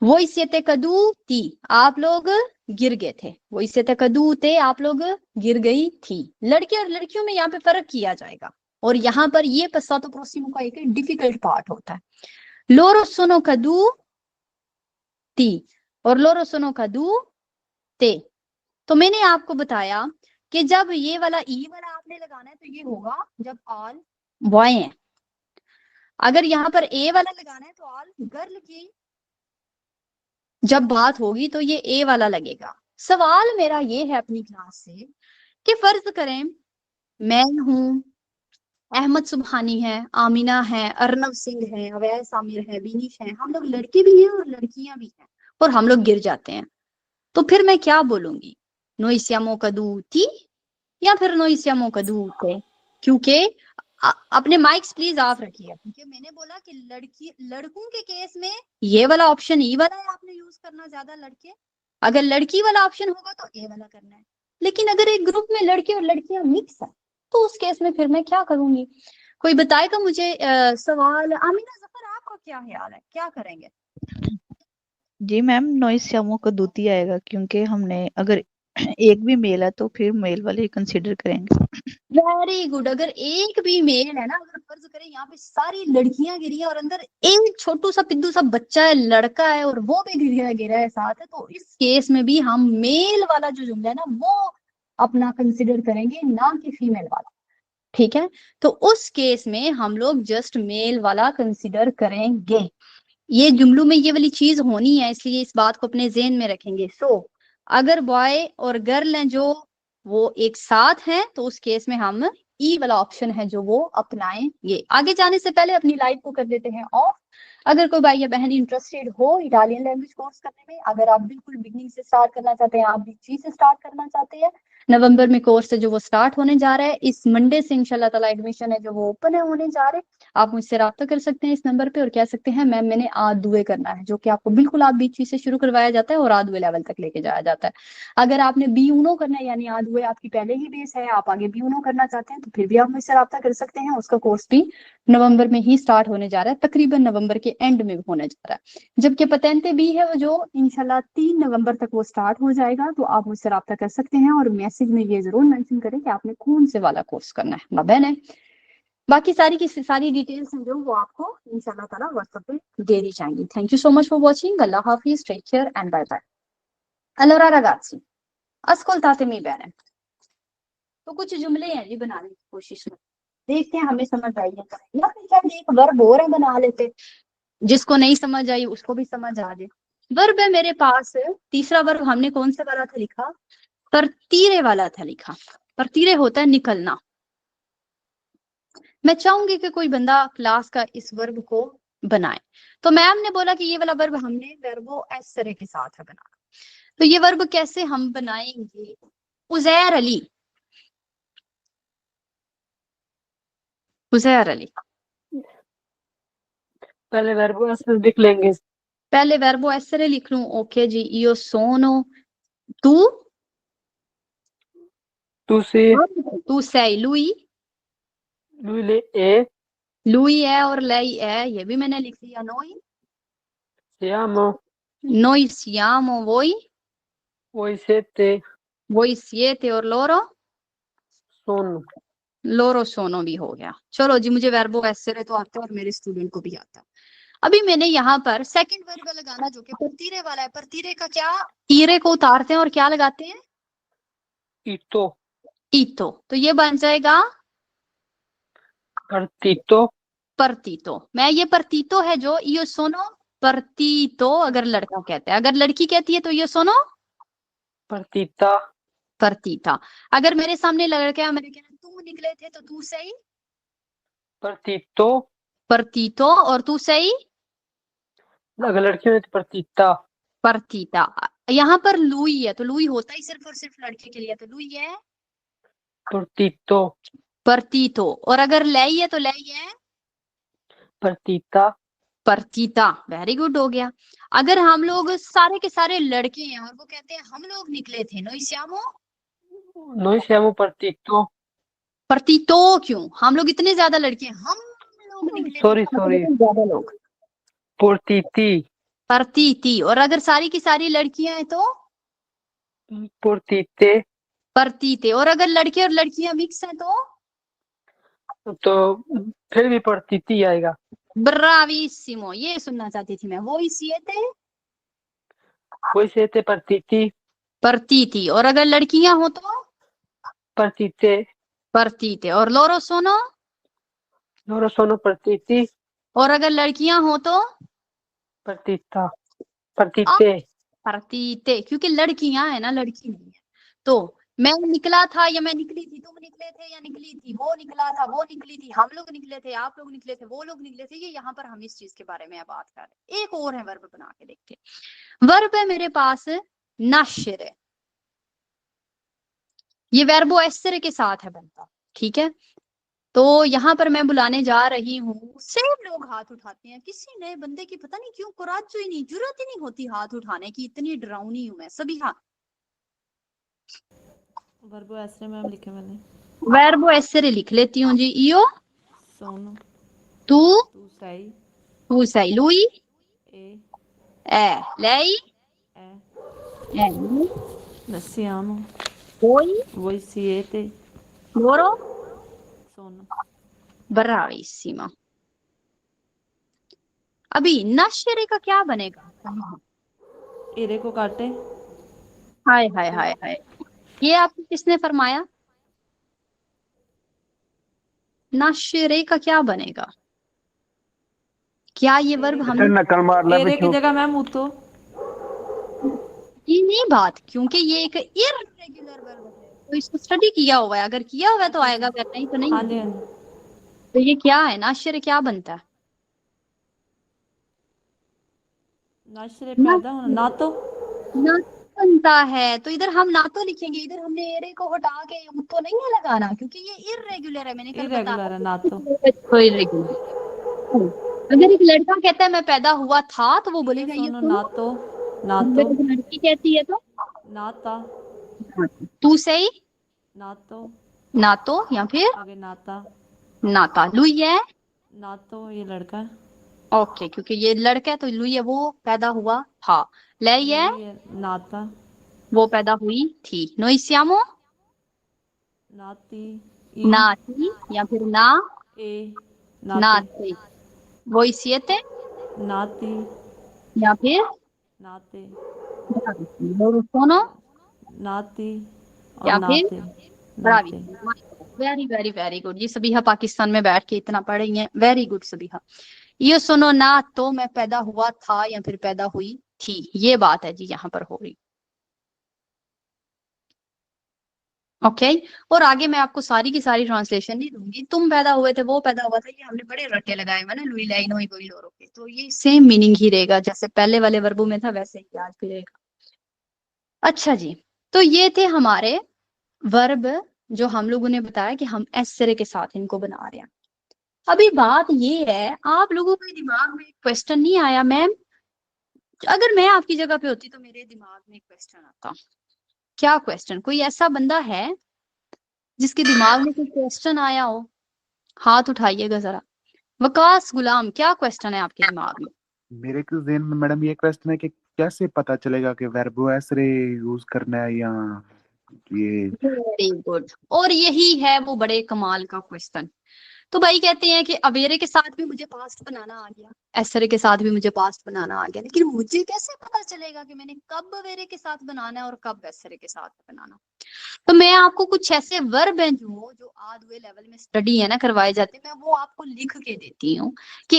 वो इस्यते कदूती, आप लोग गिर गए थे। वो इस्यते कदूते, आप लोग गिर गई थी। लड़के और लड़कियों में यहाँ पे फर्क किया जाएगा और यहाँ पर ये passato prossimo का एक डिफिकल्ट पार्ट होता है। लोरो सोनो कदूती और लोरो सोनो कदूते। तो मैंने आपको बताया कि जब ये वाला ई वाला आपने लगाना है तो ये होगा जब ऑल बॉय है। अगर यहाँ पर ए वाला लगाना है तो ऑल गर्ल की जब बात होगी तो ये ए वाला लगेगा। सवाल मेरा ये है अपनी क्लास से कि फर्ज करें मैं हूं, अहमद सुबहानी है, आमिना है, अर्नब सिंह है, अवैस आमिर है, बीनिश है, हम लोग लड़के भी हैं और लड़कियां भी हैं और हम लोग गिर जाते हैं, तो फिर मैं क्या बोलूंगी? noi siamo caduti या फिर noi siamo cadute? क्योंकि अपने माइक्स प्लीज ऑफ रखिए, क्योंकि मैंने बोला कि लड़कों के केस में ये वाला ऑप्शन ई वाला है, आपने यूज करना ज्यादा लड़के। अगर लड़की वाला ऑप्शन होगा तो ए वाला करना है। लेकिन अगर एक ग्रुप में लड़के और लड़कियां मिक्स है तो उस केस में फिर मैं क्या करूंगी? कोई बताएगा मुझे सवाल? आमिना जफर, आपका क्या ख्याल है, क्या करेंगे? जी मैम, नॉइस श्यामो का दूती आएगा क्योंकि हमने अगर एक भी मेल है तो फिर मेल वाले कंसीडर करेंगे। Very good. अगर एक भी मेल है ना, अगर फर्ज करें यहाँ पे सारी लड़कियां गिरी है और अंदर एक छोटू सा पिद्दू सा बच्चा है, लड़का है और वो भी गिरा है साथ है, तो इस केस में भी हम मेल वाला जो जुमला है ना वो अपना कंसिडर करेंगे, ना कि फीमेल वाला। ठीक है, तो उस केस में हम लोग जस्ट मेल वाला कंसिडर करेंगे। ये जुमलों में ये वाली चीज होनी है, इसलिए इस बात को अपने ज़हन में रखेंगे। सो अगर बॉय और गर्ल हैं जो वो एक साथ हैं तो उस केस में हम ई वाला ऑप्शन है जो वो अपनाएंगे। आगे जाने से पहले अपनी लाइट को कर देते हैं ऑफ। अगर कोई भाई या बहन इंटरेस्टेड हो इटालियन लैंग्वेज कोर्स करने में, अगर आप बिल्कुल बिगनिंग से स्टार्ट करना चाहते हैं, आप बीची से स्टार्ट करना चाहते हैं, नवंबर में कोर्स है जो वो स्टार्ट होने जा रहा है। इस मंडे से इंशाल्लाह ताला एडमिशन है जो वो ओपन है होने जा रहे हैं। आप मुझसे रब्ता कर सकते हैं इस नंबर पे और कह सकते हैं मैम मैंने आध दुए करना है, जो कि आपको बिल्कुल आप बीची से शुरू करवाया जाता है और आध दुए लेवल तक लेके जाया जाता है। अगर आपने बी यूनो करना है यानी आध दुए आपकी पहले ही बेस है, आप आगे बी यूनो करना चाहते हैं तो फिर भी आप मुझसे रब्ता कर सकते हैं। उसका कोर्स भी नवंबर में ही स्टार्ट होने जा रहा है, तकरीबन नवंबर के एंड में होने जा रहा है। जबकि पतेंते भी है वो जो इंशाल्लाह 3 नवंबर तक वो स्टार्ट हो जाएगा। तो आप मुझसे रब्ता कर सकते हैं और मैसेज में ये जरूर मेंशन करें कि आपने कौन से वाला कोर्स करना है। ना बहन है, बाकी सारी की सारी डिटेल्स हैं जो वो आपको इंशाल्लाह ताला व्हाट्सएप पे दे दी जाएंगी। Thank you so much for watching. अल्लाह हाफिज, take care and bye bye. Allora ragazzi, ascoltatemi bene। तो कुछ जुमले हैं जी बनाने की कोशिश में, देखते हैं हमें समझ आई है या फिर शायद एक वर्ब और है बना लेते, जिसको नहीं समझ आई उसको भी समझ आ जाए। वर्ब है मेरे पास, तीसरा वर्ब हमने कौन सा वाला था लिखा? परतीरे वाला था लिखा। परतीरे होता है निकलना। मैं चाहूंगी कि कोई बंदा क्लास का इस वर्ब को बनाए। तो मैम ने बोला कि ये वाला वर्ब हमने वर्बो एसरे के साथ है बनाना, तो ये वर्ब कैसे हम बनाएंगे? उजैर अली, उजैर अली, पहले वर्बो एसरे लिख लेंगे। पहले वर्बो एसरे लिख लूं? ओके जी। io sono, तू, तू से, तू sei, lui, lui ले ए, lui है और lei है, ये भी मैंने लिख लिया। siamo, noi siamo, voi siete, voi siete और sono। loro sono भी हो गया। चलो जी, मुझे वर्बो एसरे तो आता है और मेरे स्टूडेंट को भी आता है। अभी मैंने यहाँ पर सेकंड वर्ब लगाना जो कि परतीरे वाला है। परतीरे का क्या? तीरे को उतारते हैं और क्या लगाते हैं? ito, ईतो। तो ये बन जाएगा partito, परतीतो। मैं ये परतीतो है जो io sono partito अगर लड़का कहता है, अगर लड़की कहती है तो io sono प्रतीता, प्रतीता। अगर मेरे सामने लड़का है, मैंने कहना तू निकले थे, तो तू सही प्रतीतो, प्रतीतो, और तू सही अगर लड़कियों ने तो प्रतीता, प्रतीता। यहाँ पर लुई है, तो लुई होता ही सिर्फ और सिर्फ लड़के के लिए, तो लुई है प्रतीतो, प्रतीतो। और अगर लई है तो लई है प्रतीता, प्रतीता। वेरी गुड, हो गया। अगर हम लोग सारे के सारे लड़के हैं और वो कहते हैं हम लोग निकले थे, नोई श्यामो noi siamo partito, प्रतीतो क्यों? हम लोग इतने ज्यादा लड़के हैं, हम लोग निकले थे, sorry, मतलब sorry, इतने ज्यादा लोग। partiti, प्रतीति। और अगर सारी की सारी लड़कियां हैं तो partite, प्रतीते। और अगर लड़के और लड़कियां मिक्स हैं तो फिर भी partiti आएगा, ब्रावीसिमो, ये सुनना चाहती थी मैं। वो इसिएते voi siete partiti, प्रतीति। और अगर लड़कियां हो तो partite, प्रतीते। और लोरो सोनो, loro sono partiti, और अगर लड़कियां हो तो partita, partite, प्रतीते, क्योंकि लड़कियां है ना, लड़की नहीं है। तो मैं निकला था या मैं निकली थी, तुम निकले थे या निकली थी, वो निकला था, वो निकली थी, हम लोग निकले थे, आप लोग निकले थे, वो लोग निकले थे। ये यहाँ पर हम इस चीज के बारे में बात कर रहे हैं। एक और है, वर्ब बना के देखते हैं। वर्ब है मेरे पास नाशिर, ये वर्बो एसर के साथ है बनता, ठीक है। तो यहाँ पर मैं बुलाने जा रही हूँ, सब लोग हाथ उठाते हैं। किसी नए बंदे की पता नहीं क्यों कुराज ही नहीं, जरूरत ही नहीं होती हाथ उठाने की, इतनी डरावनी हूं मैं। सभी हाथ वर्बो एसरे मैम लिखे मैंने। वर्बो एसरे लिख लेती हूँ जी। इयो सोनो, तू तू सही, तू सही, लुई ए lei ए siamo, voi voi siete, loro sono, bravissima। अभी नशरे का क्या बनेगा? इरे को काटे, हाय हाय हाय हाय, ये आपको किसने फरमाया? नशरे का क्या बनेगा? क्या ये वर्ब हमने नकल मारना इरे की जगह मैम उतो, ये नहीं बात, क्योंकि ये एक इररेगुलर वर्ब है, तो इसको स्टडी किया हुआ है। अगर किया हुआ है तो आएगा, अगर नहीं तो नहीं। हाँ जी हाँ जी, तो ये क्या है? नाश्रे क्या बनता है? नाशरे पैदा होना, ना तो ना बनता है, तो इधर हम ना तो लिखेंगे, इधर हमने एरे को हटा के तो नहीं है लगाना, क्योंकि ये इररेगुलर है। मैंने कल इरेगुलर है, ना तो तो इररेगुलर। अगर एक लड़का कहता है मैं पैदा हुआ था, तो वो बोलेगा ये सोनो, तो। ना तो, ना अगर तो, एक लड़की कहती है तो ना ता, तू सही, ना तो, ना तो, या फिर आगे नाता, नाता। लुई है, ना तो ये लड़का है, ओके, क्योंकि ये लड़का है तो लुई है, वो पैदा हुआ था। लई है, ये नाता, वो पैदा हुई थी। नोई सियामो, नाती, ई, ना थी, या फिर ना ए, ना नाते, थी। वो सिएते, नाती, या फिर नाते, सोनो, नाती या और फिर नाते, ब्रावी। नाते, वेरी वेरी वेरी गुड। ये सभी पाकिस्तान में बैठ के इतना पढ़ रही हैं, वेरी गुड सभी। ये सुनो, ना तो मैं पैदा हुआ था या फिर पैदा हुई थी, ये बात है जी यहाँ पर हो रही। ओके और आगे मैं आपको सारी की सारी ट्रांसलेशन नहीं दूंगी। तुम पैदा हुए थे, वो पैदा हुआ था, ये हमने बड़े रट्टे लगाए हुए ना, लुई लाई नोई कोई लोरो के, तो ये सेम मीनिंग ही रहेगा, जैसे पहले वाले वर्बों में था वैसे ही आज भी रहेगा। अच्छा जी, तो ये थे हमारे वर्ब जो हम लोगों ने बताया कि हम एस सिरे के साथ इनको बना रहे हैं। अभी बात ये है, आप लोगों के दिमाग में एक क्वेश्चन नहीं आया? मैम अगर मैं आपकी जगह पे होती तो मेरे दिमाग में एक क्वेश्चन आता। क्या क्वेश्चन? कोई ऐसा बंदा है जिसके दिमाग में कोई क्वेश्चन आया हो? हाथ उठाइएगा जरा। वकास गुलाम, क्या क्वेश्चन है आपके दिमाग में? मेरे के ज़हन में मैडम ये क्वेश्चन है कि कैसे पता चलेगा कि वर्बो एसरे यूज करना है या ये। वेरी गुड, और यही है वो बड़े कमाल का क्वेश्चन। तो भाई कहते हैं कि अवेरे के साथ भी मुझे पास्ट बनाना आ गया, एसरे के साथ भी मुझे पास्ट बनाना आ गया, लेकिन मुझे कैसे पता चलेगा कि मैंने कब अवेरे के साथ बनाना है और कब एसरे के साथ बनाना? तो मैं आपको कुछ ऐसे वर्ब हैं जो आधे लेवल में स्टडी है ना करवाए जाते हैं, मैं वो आपको लिख के देती हूँ कि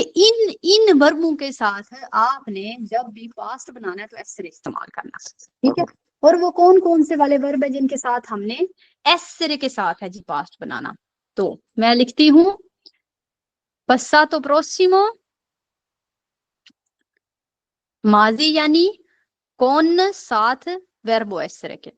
इन वर्बों के साथ आपने जब भी पास्ट बनाना है तो एसरे इस्तेमाल करना। ठीक है, और वो कौन कौन से वाले वर्ब है जिनके साथ हमने एसरे के साथ है जी पास्ट बनाना। तो मैं लिखती हूँ passato prossimo, माजी यानी कौन साथ वर्बो एसरे के।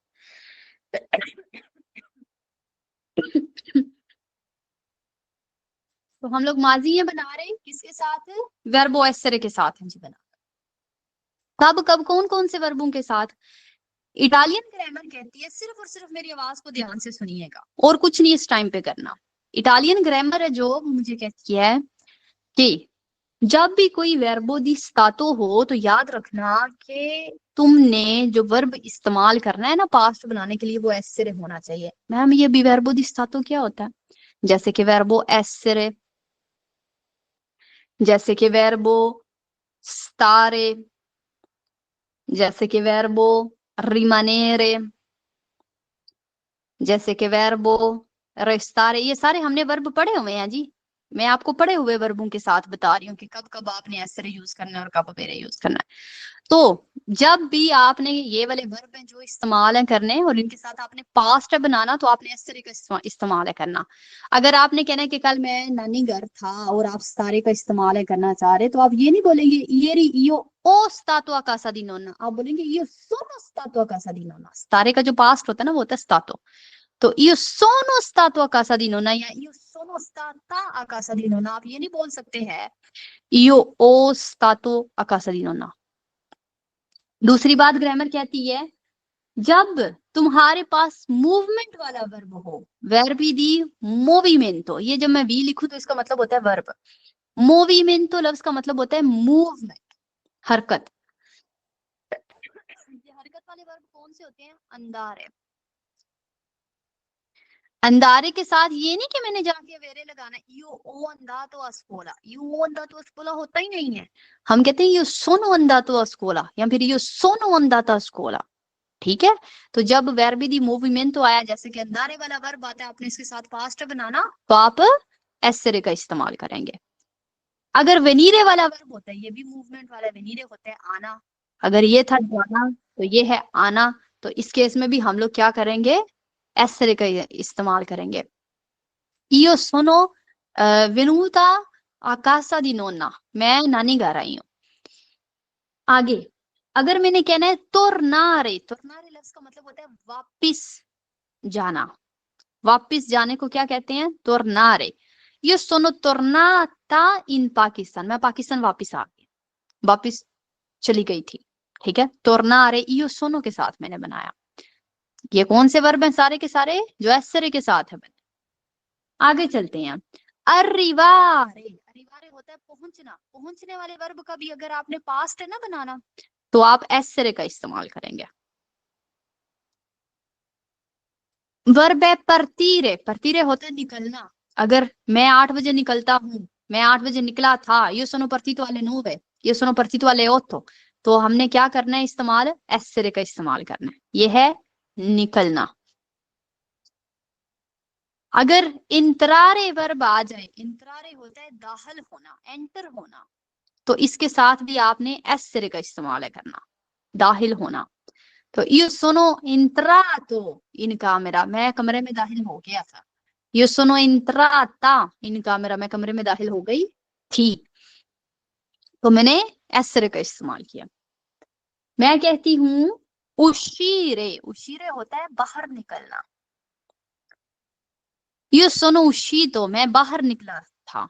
तो हम लोग माजी बना रहे हैं किसके साथ, वर्बो एसरे के साथ है जी बना। कब कब कौन कौन से वर्बों के साथ। इटालियन ग्रामर कहती है, सिर्फ और सिर्फ मेरी आवाज को ध्यान से सुनिएगा और कुछ नहीं इस टाइम पे करना। इटालियन ग्रामर है जो मुझे कहती है कि जब भी कोई वर्बो दी स्तातो हो तो याद रखना कि तुमने जो वर्ब इस्तेमाल करना है ना पास्ट बनाने के लिए वो एसरे होना चाहिए। मैम ये भी वर्बो दी स्तातो क्या होता है, जैसे कि वर्बो एसरे, जैसे कि वर्बो स्तारे, जैसे कि वर्बो रिमानेरे, जैसे कि वर्बो रेस्तारे, ये सारे हमने वर्ब पढ़े हुए हैं जी। मैं आपको पढ़े हुए वर्बों के साथ बता रही हूँ कि कब कब आपने एसरे यूज करना है और कब मेरे यूज करना है। तो जब भी आपने ये वाले वर्ब हैं जो इस्तेमाल है करने और इनके साथ आपने पास्ट है बनाना तो आपने एसरे का इस्तेमाल है करना। अगर आपने कहना है कि कल मैं नानी घर था और आप स्तारे का इस्तेमाल है करना चाह रहे तो आप ये नहीं बोलेंगे ieri io o stato a casa di nonna, आप बोलेंगे io sono stato a casa di nonna। स्तारे का जो पास्ट होता है ना वो होता है stato। तो io sono stato a casa di nonna या io sono stata a casa di nonna, आप ये नहीं बोल सकते हैं io ho stato a casa di nonna। दूसरी बात ग्रामर कहती है जब तुम्हारे पास मूवमेंट वाला वर्ब हो, वर्बी दी मोविमेंटो, ये जब मैं वी लिखूं तो इसका मतलब होता है वर्ब, मोविमेंटो लफ्ज का मतलब होता है मूवमेंट, हरकत। ये हरकत वाले वर्ब कौन से होते हैं, अंदारे। अंदारे के साथ ये नहीं कि मैंने जाके वेरे लगाना, यू ओ अंदातो a scuola, यू ओ अंदातो a scuola होता ही नहीं है। हम कहते हैं यू सोनो अंदातो a scuola या फिर यू सोनो अंदाता scuola। ठीक है, तो जब वर्ब दी मूवमेंट आया जैसे कि अंदारे वाला वर्ब आता है आपने इसके साथ पास्ट बनाना तो आप एसरे का इस्तेमाल करेंगे। अगर वेनीरे वाला वर्ब होता है, ये भी मूवमेंट वाला वेनीरे होता है आना, अगर ये था जाना तो ये है आना, तो इस केस में भी हम लोग क्या करेंगे एसरे का इस्तेमाल करेंगे। io sono venuta a casa di nonna, मैं नानी घर आई हूँ। आगे अगर मैंने कहना है tornare, tornare लफ्ज का मतलब होता है वापिस जाना, वापिस जाने को क्या कहते हैं tornare। io sono tornata in Pakistan, मैं पाकिस्तान वापिस आ गई, वापिस चली गई थी। ठीक है, tornare io sono के साथ मैंने बनाया। ये कौन से वर्ब हैं सारे के सारे जो एसरे के साथ है बने। आगे चलते हैं, arrivare, arrivare होता है पहुंचना, पहुंचने वाले वर्ब का भी अगर आपने पास्ट है ना बनाना तो आप एसरे का इस्तेमाल करेंगे। वर्ब है partire, partire होता है निकलना, अगर मैं 8 बजे निकलता हूँ, मैं 8 बजे निकला था, io sono partito alle 9, io sono partito alle 8, तो हमने क्या करना है इस्तेमाल एसरे का इस्तेमाल करना है, ये है निकलना। अगर इंतरारे वर्ब आ जाए, इंतरारे होता है दाखिल होना, एंटर होना, तो इसके साथ भी आपने एसरे का इस्तेमाल है करना, दाखिल होना। तो io sono entrato in camera, मैं कमरे में दाखिल हो गया था। io sono entrata in camera, मैं कमरे में दाखिल हो गई थी, तो मैंने एसरे का इस्तेमाल किया। मैं कहती हूँ uscire, uscire होता है बाहर निकलना। io sono uscito, मैं बाहर निकला था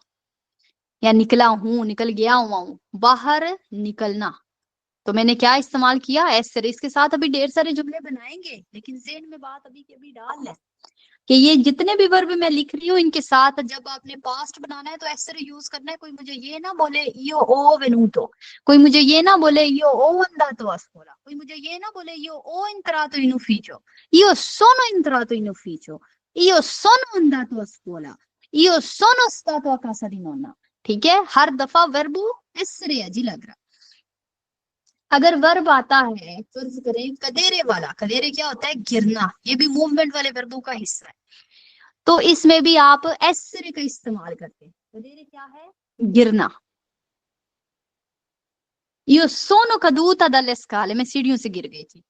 या निकला हूं, निकल गया हुआ हूं, बाहर निकलना, तो मैंने क्या इस्तेमाल किया एसरे। इसके साथ अभी ढेर सारे जुमले बनाएंगे लेकिन ज़हन में बात अभी के अभी डाल लें कि ये जितने भी वर्ब मैं लिख रही हूँ इनके साथ जब आपने पास्ट बनाना है तो एसरे यूज करना है। कोई मुझे ये ना बोले io ho venuto, कोई मुझे ये ना बोले io ho andato a scuola, कोई मुझे ये ना बोले io ho entrato in ufficio, io sono entrato in ufficio, io sono andato a scuola, io sono stato a casa di nonna। ठीक है, हर दफा वर्ब एसरे है जी लग रहा। अगर वर्ब आता है फर्ज करें कदेरे वाला, कदेरे क्या होता है गिरना, ये भी मूवमेंट वाले वर्बों का हिस्सा है, तो इसमें भी आप एसरे का इस्तेमाल करते हैं। कदेरे क्या है गिरना। io sono caduta dalle scale, मैं सीढ़ियों से गिर गई थी।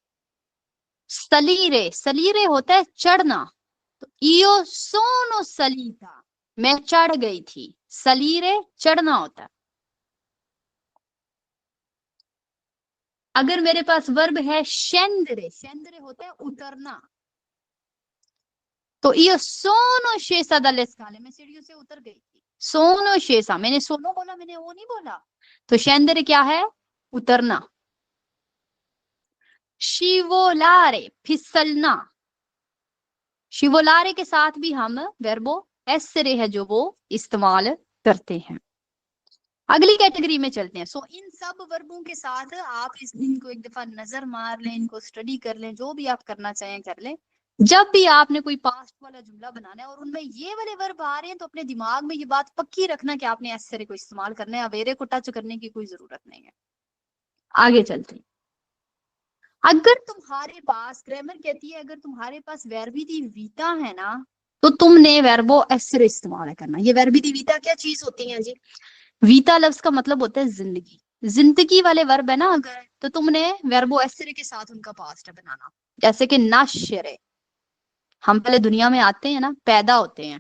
सलीरे, सलीरे होता है चढ़ना, तो इयो सोनो सलीता, मैं चढ़ गई थी। सलीरे चढ़ना होता है। अगर मेरे पास वर्ब है शेंदरे, शेंदरे होता है उतरना, तो इयो सोनो शेसा दाले स्काले, मैं सीढ़ियों से उतर गई थी। सोनो शेसा, मैंने सोनो बोला, मैंने वो नहीं बोला। तो शेंदरे क्या है? उतरना। शिवोलारे फिसलना, शिवोलारे के साथ भी हम वर्बो एसरे है जो वो इस्तेमाल करते हैं। अगली कैटेगरी में चलते हैं। सो इन सब वर्बों के साथ आप इनको एक दफा नजर मार लें, इनको स्टडी कर लें, जो भी आप करना चाहें कर लें। जब भी आपने कोई पास्ट वाला जुमला बनाना है और उनमें ये वाले वर्ब आ रहे हैं, तो अपने दिमाग में ये बात पक्की रखना कि आपने एसरे को इस्तेमाल करना है, अवेरे को टच करने की कोई जरूरत नहीं है। आगे चलते हैं। अगर तुम्हारे पास, ग्रामर कहती है, अगर तुम्हारे पास वर्बी दी वीता है ना, तो तुमने वर्बो एसरे इस्तेमाल करना। ये वर्बी दी वीता क्या चीज होती है जी? वीता लफ्ज का मतलब होता है जिंदगी। जिंदगी वाले वर्ब है ना अगर, तो तुमने वर्बो एसरे के साथ उनका पास्ट बनाना। जैसे कि नाशरे, हम पहले दुनिया में आते हैं ना, पैदा होते हैं,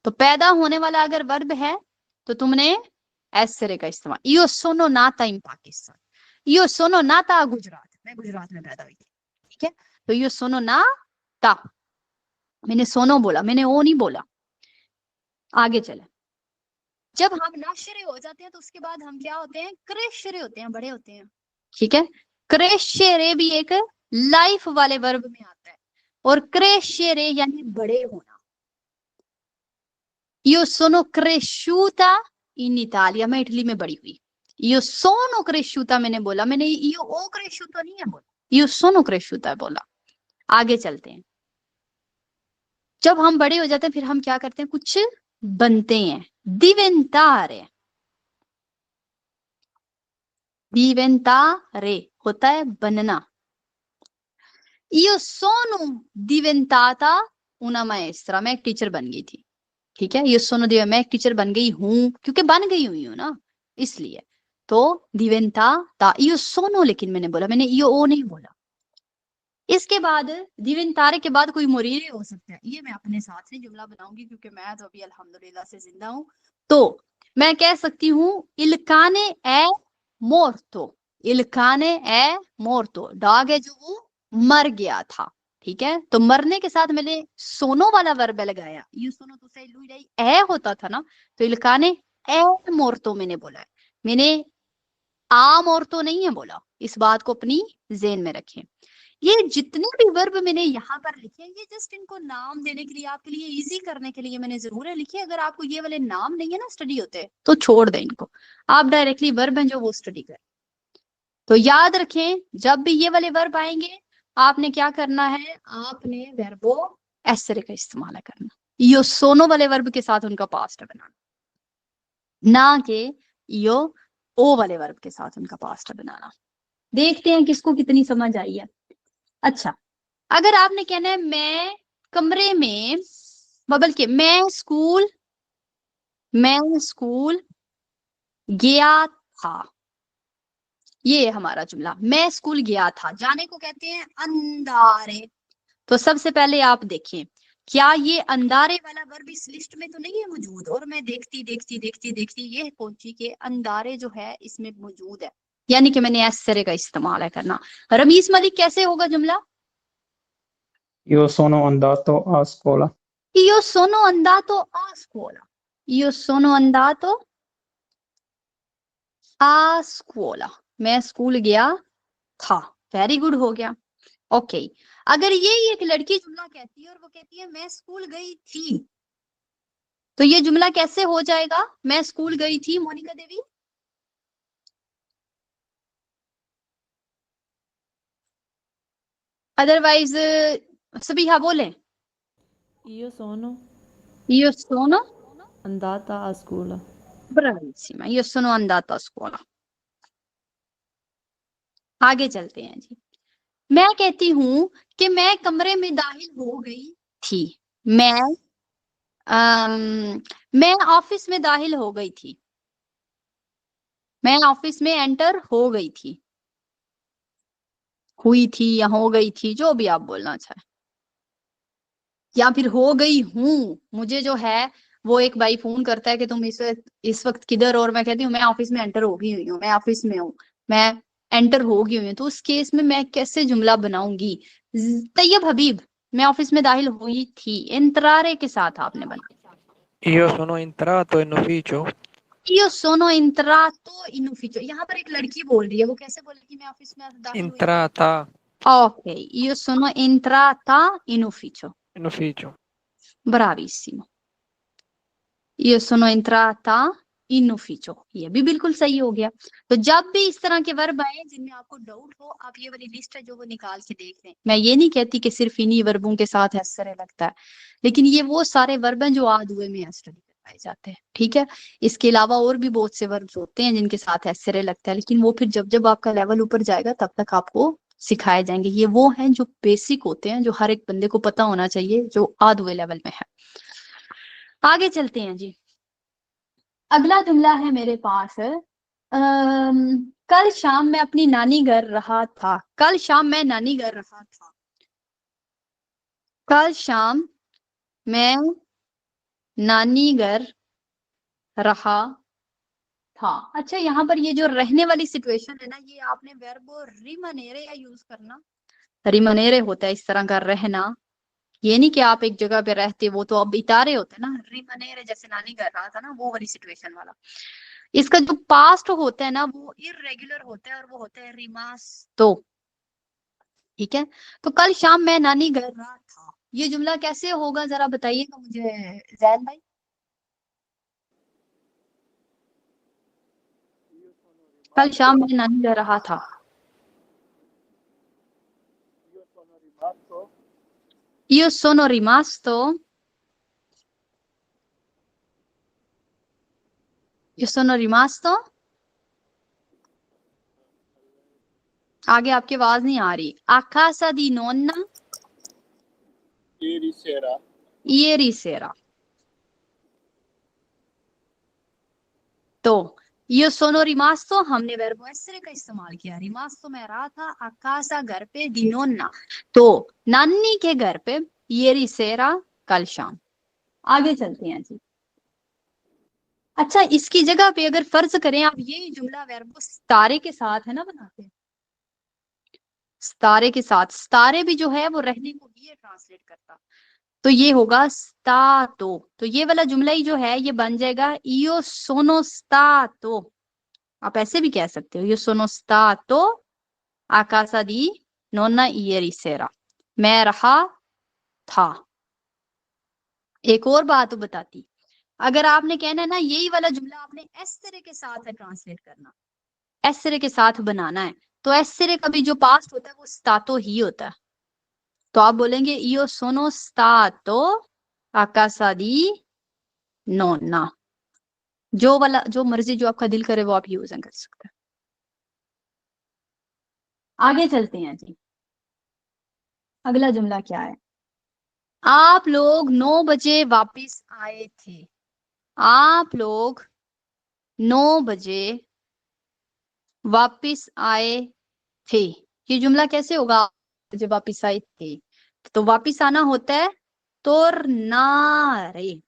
तो पैदा होने वाला अगर वर्ब है तो तुमने एसरे का इस्तेमाल। यो सोनो नाता इन पाकिस्तान, यो सोनो नाता गुजरात, मैं गुजरात में पैदा हुई थी, ठीक है। तो यो सोनो ना ता, मैंने सोनो बोला, मैंने ओ नहीं बोला। आगे चले। जब हम नाशरे हो जाते हैं तो उसके बाद हम क्या होते हैं? क्रेशरे होते हैं, बड़े होते हैं, ठीक है। क्रेशरे भी एक लाइफ वाले वर्ब में आता है, और क्रेशरे यानी बड़े होना। यो सोनो क्रेशूता इन इतालिया, मैं इटली में बड़ी हुई। यो सोनो क्रेशूता मैंने बोला, मैंने यो ओ क्रेशूता नहीं है बोला, यो सोनो क्रेशूता बोला। आगे चलते हैं। जब हम बड़े हो जाते हैं फिर हम क्या करते हैं? कुछ बनते हैं। दिवेंतारे, दिवेंतारे होता है बनना। io sono diventata una maestra, मैं एक टीचर बन गई थी, ठीक है। io sono मैं एक टीचर बन गई हूँ, क्योंकि बन गई हुई हूँ ना, इसलिए। तो diventata, io sono, लेकिन मैंने बोला, मैंने io ओ नहीं बोला। इसके बाद diventare के बाद कोई मोरीरे हो सकता है, ये मैं अपने साथ से जुमला बनाऊंगी क्योंकि मैं तो अभी अल्हम्दुलिल्लाह से जिंदा हूँ। तो मैं कह सकती हूँ il cane è morto, il cane è morto, dog है जो वो मर गया था, ठीक है। तो मरने के साथ मैंने सोनो वाला वर्ब लगाया। यू सोनो तो सही लुई ए होता था ना, तो il cane è morto मैंने बोला है, मैंने आ मोर्तो नहीं है बोला। इस बात को अपनी ज़हन में रखें। ये जितने भी वर्ब मैंने यहाँ पर लिखे हैं, ये जस्ट इनको नाम देने के लिए, आपके लिए इजी करने के लिए मैंने जरूर है लिखे। अगर आपको ये वाले नाम नहीं है ना स्टडी होते, तो छोड़ दें इनको, आप डायरेक्टली वर्ब हैं जो वो स्टडी करें। तो याद रखें, जब भी ये वाले वर्ब आएंगे आपने क्या करना है? आपने वर्बो एसरे का इस्तेमाल करना। यो सोनो वाले वर्ब के साथ उनका पास्ट बनाना, ना कि यो ओ वाले वर्ब के साथ उनका पास्ट बनाना। देखते हैं किसको कितनी समझ आई है। अच्छा, अगर आपने कहना है मैं कमरे में, बल्कि मैं स्कूल गया था, ये हमारा जुमला। मैं स्कूल गया था, जाने को कहते हैं अंधारे। तो सबसे पहले आप देखें, क्या ये अंधारे वाला वर्ब इस लिस्ट में तो नहीं है मौजूद? और मैं देखती ये पहुंची कि अंधारे जो है इसमें मौजूद है, यानी कि मैंने एसरे का इस्तेमाल है करना। रमीज मलिक, कैसे होगा जुमला? Io sono andato a scuola. Io sono andato a scuola. Io sono andato a scuola. मैं स्कूल गया था। वेरी गुड, हो गया। ओके, अगर ये एक लड़की जुमला कहती है और वो कहती है मैं स्कूल गई थी, तो ये जुमला कैसे हो जाएगा? मैं स्कूल गई थी, मोनिका देवी। अदरवाइज सभी हाँ बोले। Io sono Io sono andata a scuola. bravissima, io sono andata a scuola। आगे चलते हैं जी। मैं कहती हूँ कि मैं कमरे में दाखिल हो गई थी। मैं ऑफिस में दाखिल हो गई थी, मैं ऑफिस में एंटर हो गई थी। हुई थी या हो गई थी, जो भी आप बोलना चाहे, या फिर हो गई हूँ। मुझे जो है वो एक भाई फोन करता है कि तुम इस वक्त किधर हो, और मैं कहती हूँ मैं ऑफिस में एंटर हो गई हुई हूँ, मैं ऑफिस में हूँ, मैं एंटर हो गई हुई हूँ, तो उस केस में मैं कैसे जुमला बनाऊंगी? तैयब हबीब, मैं ऑफिस में दाखिल हुई थी, इंतरारे के साथ आपने बनाया। Io sono entrato in ufficio. Io sono entrato in ufficio, यहाँ पर एक लड़की बोल रही है, वो कैसे बोलेगी मैं ऑफिस में दाखिल हुई थी? Entrata okay, io sono entrata in ufficio, in ufficio. bravissimo. Io sono entrata in ufficio, ये भी बिल्कुल सही हो गया। तो जब भी इस तरह के वर्ब आए जिनमें आपको डाउट हो, आप ये वाली लिस्ट है जो वो निकाल के देख लें। मैं ये नहीं कहती कि सिर्फ इन्हीं वर्बों के साथ एसरे लगता है, लेकिन ये वो सारे वर्ब हैं जो आद हुए में एसरे पाए जाते हैं, ठीक है। इसके अलावा और भी बहुत से वर्ब्स होते हैं जिनके साथ एसरे लगता है, लेकिन वो फिर जब जब आपका लेवल ऊपर जाएगा तब तक आपको सिखाए जाएंगे। ये वो हैं जो बेसिक होते हैं, जो हर एक बंदे को पता होना चाहिए, जो आद हुए लेवल में है। आगे चलते हैं जी। अगला जुमला है मेरे पास, कल शाम मैं अपनी नानी घर रहा था। कल शाम मैं नानी घर रहा था। कल शाम मैं नानी घर रहा था। अच्छा, यहाँ पर ये जो रहने वाली सिचुएशन है ना, ये आपने वर्ब रिमनेरे या यूज करना। रिमनेरे होता है इस तरह का रहना, ये नहीं कि आप एक जगह पे रहते, वो तो अब इतारे होते हैं ना। रिमनेरे जैसे नानी घर रहा था ना, वो वाली सिचुएशन वाला। इसका जो पास्ट होता है ना वो इररेगुलर होता है, और वो होता है रिमास्तो, ठीक है। तो कल शाम मैं नानी घर रहा था, ये जुमला कैसे होगा जरा बताइएगा मुझे जैन भाई। कल शाम मैं नानी घर रहा था। Io sono rimasto. Io sono rimasto. आगे आपकी आवाज नहीं आ रही। A casa di nonna Ieri sera. ieri sera. तो io sono rimasto, हमने वर्ब एसरे का इस्तेमाल किया। रिमास्तो मैं रहा था, a casa घर पे, di nonna तो नानी के घर पे, ieri sera कल शाम। आगे चलते हैं जी। अच्छा, इसकी जगह पे अगर फर्ज करें आप ये जुमला वर्ब सितारे के साथ है ना बनाते हैं, सितारे के साथ, सितारे भी जो है वो रहने को ही ट्रांसलेट करता, तो ये होगा स्तातो। तो ये वाला जुमला ही जो है ये बन जाएगा io sono stato। आप ऐसे भी कह सकते हो, io sono stato a casa di nonna ieri sera, मैं रहा था। एक और बात बताती, अगर आपने कहना है ना यही वाला जुमला आपने एस तरह के साथ है ट्रांसलेट करना, एस तरह के साथ बनाना है, तो एस तरह का भी जो पास्ट होता है वो स्तातो ही होता है। तो आप बोलेंगे io sono stato a casa di nonna, जो वाला जो मर्जी जो आपका दिल करे वो आप यूज कर सकते हैं। आगे चलते हैं जी। अगला जुमला क्या है? आप लोग 9 बजे वापस आए थे। आप लोग 9 बजे वापस आए थे, ये जुमला कैसे होगा? जब वापस आए थे तो वापस आना होता है tornare।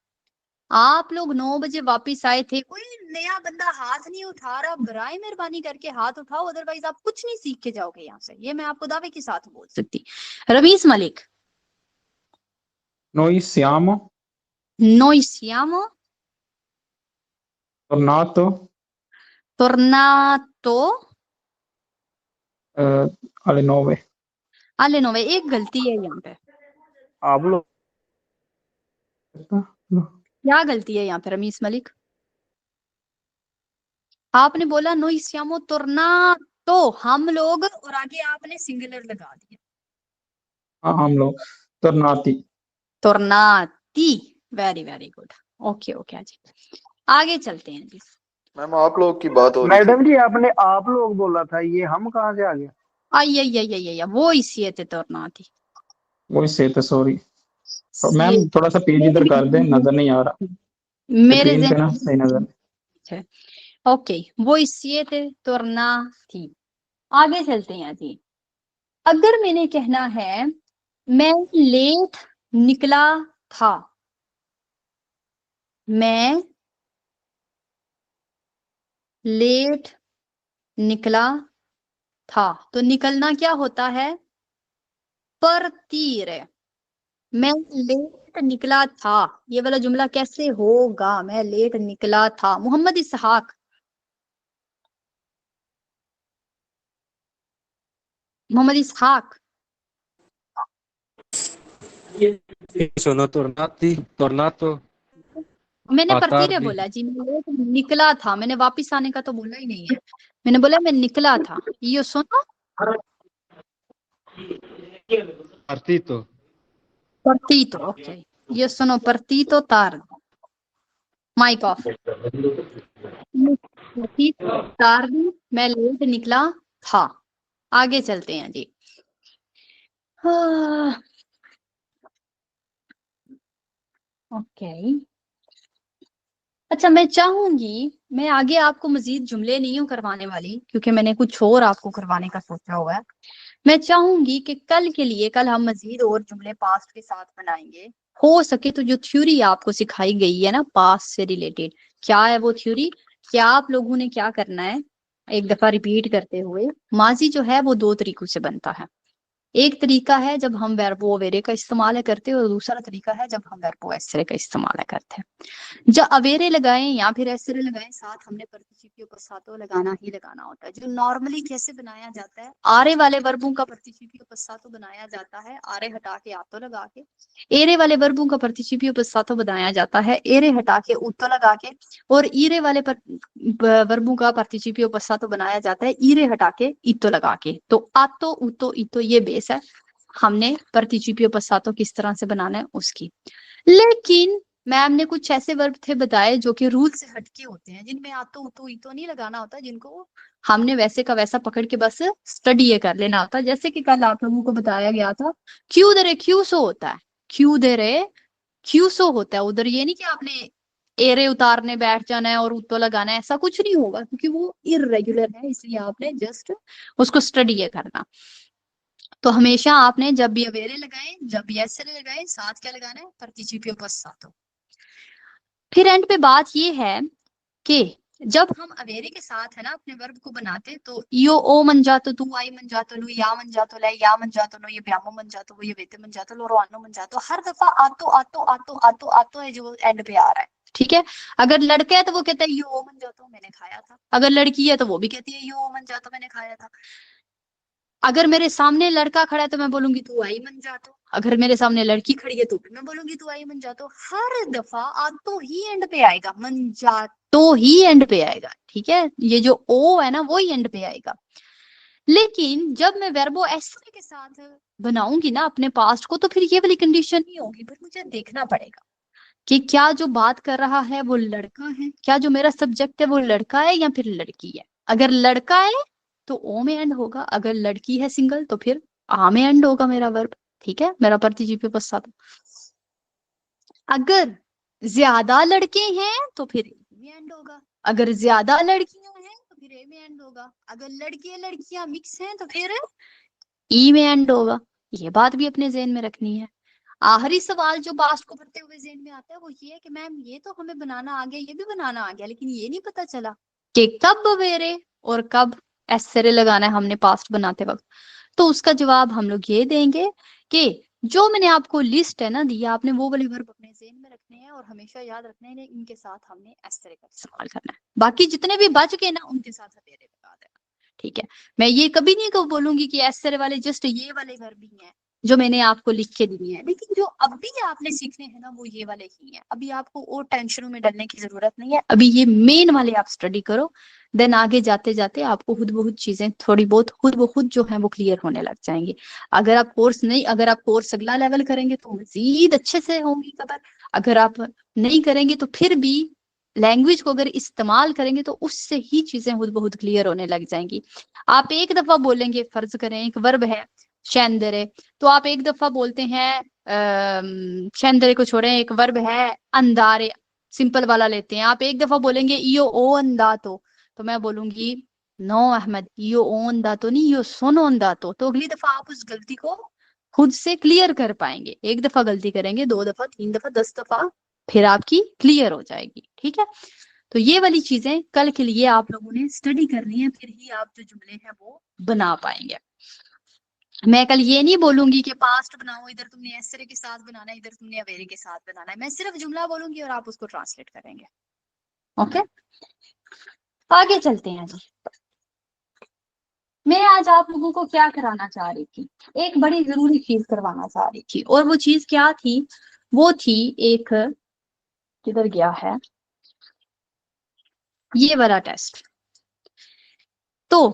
आप लोग 9 बजे वापस आए थे। कोई नया बंदा हाथ नहीं उठा रहा, बराए मेहरबानी करके हाथ उठाओ, अदरवाइज आप कुछ नहीं सीख के जाओगे यहाँ से, ये मैं आपको दावे के साथ बोल सकती। Ramiz Malik. Noi siamo Noi siamo tornato tornato alle 9. alle 9, एक गलती है यहाँ पे। आप लोग क्या गलती है यहाँ पे रमीज मलिक? आपने बोला noi siamo tornato, हम लोग, और आगे आपने सिंगुलर लगा दिया, हाँ हम लोग tornati. tornati। Very very good, okay okay जी। आगे चलते हैं जी। मैम आप लोग की बात हो रही थी। मैडम जी आपने आप लोग बोला था, ये हम कहाँ से आ गया? आई वो इसी थे tornati। वही से तो सॉरी ये मैम, थोड़ा सा पेज इधर कर दें, नजर नहीं आ रहा मेरे स्क्रीन पे ना, ज़हन सही नजर। है। ओके, वो इसी थे tornati। आगे चलते हैं जी। अगर मैंने कहना है मैं लेट निकला था, मैं लेट निकला था, तो निकलना क्या होता है? परतीर। मैं लेट निकला था, ये वाला जुमला कैसे होगा? मैं लेट निकला था। मोहम्मद इसहाक, मोहम्मद इसहाक। sono tornato मैंने a परतीरे tardi. बोला जी, मैं लेट निकला था, मैंने वापिस आने का तो बोला ही नहीं है, मैंने बोला मैं निकला था। ये सुनो, Partito. partito, ok. Io sono partito tardi. Mic off. Partito tardi, मैं लेट निकला था। आगे चलते हैं जी। ओके, अच्छा मैं चाहूंगी, मैं आगे आपको मजीद जुमले नहीं हूँ करवाने वाली, क्योंकि मैंने कुछ और आपको करवाने का सोचा हुआ है। मैं चाहूंगी कि कल के लिए, कल हम मजीद और जुमले पास्ट के साथ बनाएंगे। हो सके तो जो थ्योरी आपको सिखाई गई है ना पास्ट से रिलेटेड, क्या है वो थ्योरी, क्या आप लोगों ने क्या करना है, एक दफा रिपीट करते हुए। माजी जो है वो दो तरीकों से बनता है। एक तरीका है जब हम वर्बो अवेरे का इस्तेमाल करते हैं, और दूसरा तरीका है जब हम वर्बो एसरे का इस्तेमाल करते हैं। जब अवेरे लगाएं या फिर एसरे लगाएं, साथ हमने पार्टिसिपियो पस्सातो लगाना ही लगाना होता है। जो नॉर्मली कैसे बनाया जाता है, आरे वाले वर्बों का पार्टिसिपियो पस्सातो बनाया जाता है आरे हटा के आतो लगा के, एरे वाले वर्बों का पार्टिसिपियो पस्सातो बनाया जाता है एरे हटा के उतो लगा के, और ईरे वाले वर्बों का पार्टिसिपियो पस्सातो बनाया जाता है ईरे हटा के इतो लगा के। तो आतो उतो इतो ये बेस है, हमने पार्टिसिपियो पस्सातो किस तरह से बनाना है उसकी। लेकिन मैम ने कुछ ऐसे वर्ब थे बताए जो कि रूल से हटके होते हैं, जिनमें आतो उतो इतो नहीं लगाना होता, जिनको हमने वैसे का वैसा पकड़ के बस स्टडी ये कर लेना होता। जैसे कि कल आप लोगों को बताया गया था, क्यू दे रे क्यू सो होता है, क्यू दे रे क्यू सो होता है। उधर ये नहीं कि आपने एरे उतारने बैठ जाना है और उतो लगाना है, ऐसा कुछ नहीं होगा, क्योंकि वो इररेगुलर है, इसलिए आपने जस्ट उसको स्टडी ये करना। तो हमेशा आपने जब भी अवेरे लगाए, जब भी एसरे लगाए, साथ क्या लगाना है? पार्टिसिपियो पस्सातो। फिर एंड पे बात ये है कि जब हम अवेरे के साथ है ना अपने वर्ब को बनाते, तो यो ओ मन जातो, तू आई मन जातो, नु या मन जातो, ले या मन जातो, नो ये ब्यामो मन जातो, वो ये वेते मन जातो, लो रोआनो मन जातो, हर दफा आतो आतो आतो आतो आतो है जो एंड पे आ रहा है। ठीक है, अगर लड़का है तो वो कहता है यो ओ मन जातो, मैंने खाया था। अगर लड़की है तो वो भी कहती है यो ओ मन जातो, मैंने खाया था। अगर मेरे सामने लड़का खड़ा है तो मैं बोलूंगी तू आई मन जातो, अगर मेरे सामने लड़की खड़ी है तो भी मैं बोलूंगी तू आई मन जातो। हर दफा आतो ही एंड पे आएगा, मन जातो ही एंड पे आएगा। ठीक है, ये जो ओ है ना वो ही एंड पे आएगा। लेकिन जब मैं वर्बो एसरे के साथ बनाऊंगी ना अपने पास्ट को, तो फिर ये वाली कंडीशन नहीं होगी। फिर मुझे देखना पड़ेगा कि क्या जो बात कर रहा है वो लड़का है, क्या जो मेरा सब्जेक्ट है वो लड़का है या फिर लड़की है। अगर लड़का है तो ओ में एंड होगा, अगर लड़की है सिंगल तो फिर आ में एंड होगा मेरा वर्ब। ठीक है, मेरा पार्टिसिपियो पस्सातो। अगर ज्यादा लड़के हैं तो फिर ए में एंड होगा, अगर ज्यादा लड़कियां हैं तो फिर ए में एंड होगा, अगर लड़के लड़कियां मिक्स हैं तो फिर ई में एंड होगा। ये बात भी अपने ज़हन में रखनी है। आखिरी सवाल जो पास्ट को पढ़ते हुए ज़हन में आता है वो ये है कि मैम ये तो हमें बनाना आ गया, ये भी बनाना आ गया, लेकिन ये नहीं पता चला कि कब अवेरे और कब एसरे लगाना है हमने पास्ट बनाते वक्त। तो उसका जवाब हम लोग ये देंगे कि जो मैंने आपको लिस्ट है ना दी, आपने वो वाले वर्ब अपने ज़हन में रखने हैं और हमेशा याद रखना है इनके साथ हमने एसरे का इस्तेमाल करना है। बाकी जितने भी बच गए ना उनके साथ अवेरे लगा देना। ठीक है, मैं ये कभी नहीं बोलूंगी कि एसरे वाले जस्ट ये वाले वर्ब ही हैं जो मैंने आपको लिख के दिए हैं, लेकिन जो अभी आपने सीखने हैं ना वो ये वाले ही हैं। अभी आपको और टेंशनों में डरने की जरूरत नहीं है, अभी ये मेन वाले आप स्टडी करो, देन आगे जाते जाते आपको खुद ब खुद चीजें थोड़ी बहुत खुद ब खुद जो है वो क्लियर होने लग जाएंगी। अगर आप कोर्स अगला लेवल करेंगे तो मजीद अच्छे से होंगी खबर। अगर आप नहीं करेंगे तो फिर भी लैंग्वेज को अगर इस्तेमाल करेंगे तो उससे ही चीजें खुद बहुत क्लियर होने लग जाएंगी। आप एक दफा बोलेंगे, फर्ज करें एक वर्ब है शेंदरे, तो आप एक दफा बोलते हैं शेंदरे को छोड़ें, एक वर्ब है अंदारे, सिंपल वाला लेते हैं, आप एक दफा बोलेंगे इयो ओ अंदा, तो मैं बोलूंगी नो अहमद, यो ओन दातो नहीं, यो सोनोन दातो। तो अगली दफा आप उस गलती को खुद से क्लियर कर पाएंगे। एक दफा गलती करेंगे, 2 दफा, 3 दफा, 10 दफा, फिर आपकी क्लियर हो जाएगी। ठीक है, तो ये वाली चीजें कल के लिए आप लोगों ने स्टडी करनी है, फिर ही आप जो जुमले हैं वो बना पाएंगे। मैं कल ये नहीं बोलूंगी कि पास्ट बनाओ, इधर तुमने एसरे के साथ बनाना है, इधर तुमने अवेरे के साथ बनाना है। मैं सिर्फ जुमला बोलूंगी और आप उसको ट्रांसलेट करेंगे। ओके, आगे चलते हैं जी। मैं आज आप लोगों को क्या कराना चाह रही थी, एक बड़ी जरूरी चीज करवाना चाह रही थी, और वो चीज क्या थी? वो थी एक, किधर गया है ये वाला टेस्ट। तो